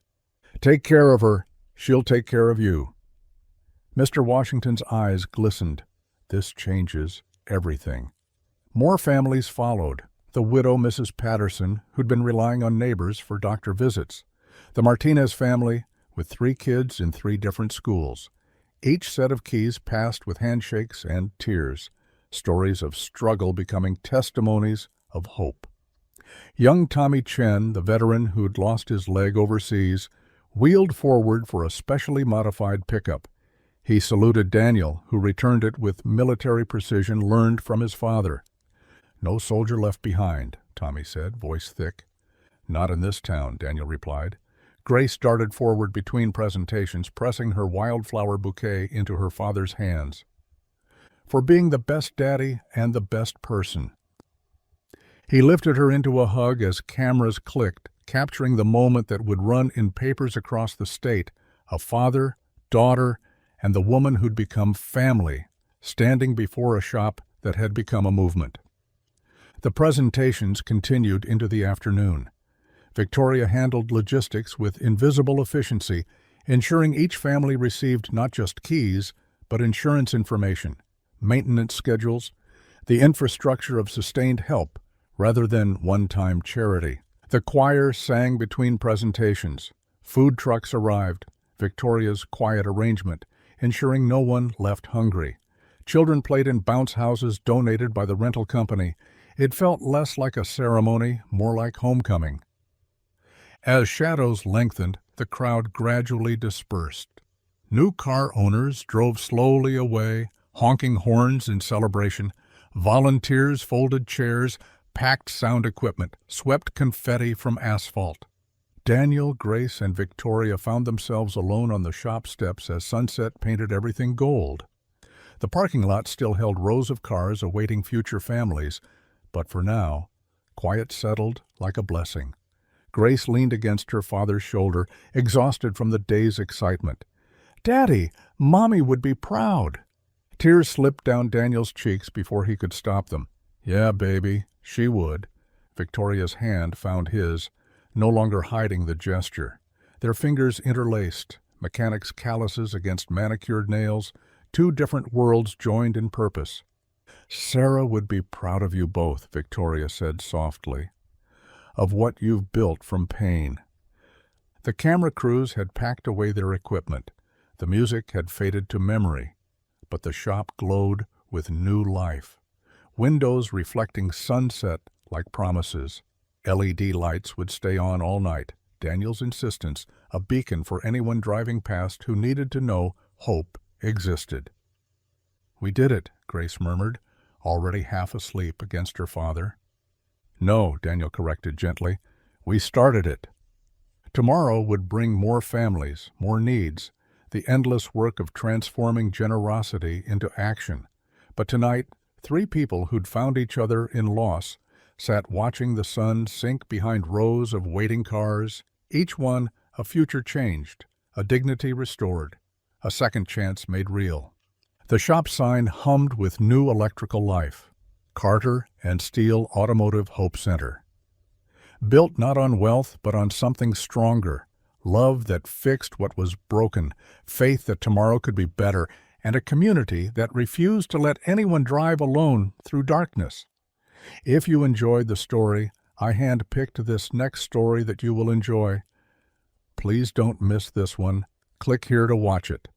"Take care of her. She'll take care of you." Mr. Washington's eyes glistened. "This changes everything." More families followed. The widow, Mrs. Patterson, who'd been relying on neighbors for doctor visits. The Martinez family, with 3 kids in 3 different schools. Each set of keys passed with handshakes and tears, stories of struggle becoming testimonies of hope. Young Tommy Chen, the veteran who'd lost his leg overseas, wheeled forward for a specially modified pickup. He saluted Daniel, who returned it with military precision learned from his father. "No soldier left behind," Tommy said, voice thick. "Not in this town," Daniel replied. Grace darted forward between presentations, pressing her wildflower bouquet into her father's hands. "For being the best daddy and the best person." He lifted her into a hug as cameras clicked, capturing the moment that would run in papers across the state, a father, daughter, and the woman who'd become family, standing before a shop that had become a movement. The presentations continued into the afternoon. Victoria handled logistics with invisible efficiency, ensuring each family received not just keys, but insurance information, maintenance schedules, the infrastructure of sustained help rather than one-time charity. The choir sang between presentations. Food trucks arrived, Victoria's quiet arrangement, ensuring no one left hungry. Children played in bounce houses donated by the rental company. It felt less like a ceremony, more like homecoming. As shadows lengthened, the crowd gradually dispersed. New car owners drove slowly away, honking horns in celebration. Volunteers folded chairs, packed sound equipment, swept confetti from asphalt. Daniel, Grace, and Victoria found themselves alone on the shop steps as sunset painted everything gold. The parking lot still held rows of cars awaiting future families, but for now, quiet settled like a blessing. Grace leaned against her father's shoulder, exhausted from the day's excitement. "Daddy, Mommy would be proud." Tears slipped down Daniel's cheeks before he could stop them. "Yeah, baby, she would." Victoria's hand found his, no longer hiding the gesture. Their fingers interlaced, mechanics' calluses against manicured nails, two different worlds joined in purpose. "Sarah would be proud of you both," Victoria said softly, "of what you've built from pain." The camera crews had packed away their equipment. The music had faded to memory, but the shop glowed with new life. Windows reflecting sunset like promises. LED lights would stay on all night, Daniel's insistence a beacon for anyone driving past who needed to know hope existed. "We did it," Grace murmured, already half asleep against her father. "No," Daniel corrected gently. "We started it." Tomorrow would bring more families, more needs, the endless work of transforming generosity into action. But tonight, three people who'd found each other in loss sat watching the sun sink behind rows of waiting cars, each one a future changed, a dignity restored, a second chance made real. The shop sign hummed with new electrical life. Carter and Steele Automotive Hope Center. Built not on wealth, but on something stronger. Love that fixed what was broken, faith that tomorrow could be better, and a community that refused to let anyone drive alone through darkness. If you enjoyed the story, I hand-picked this next story that you will enjoy. Please don't miss this one. Click here to watch it.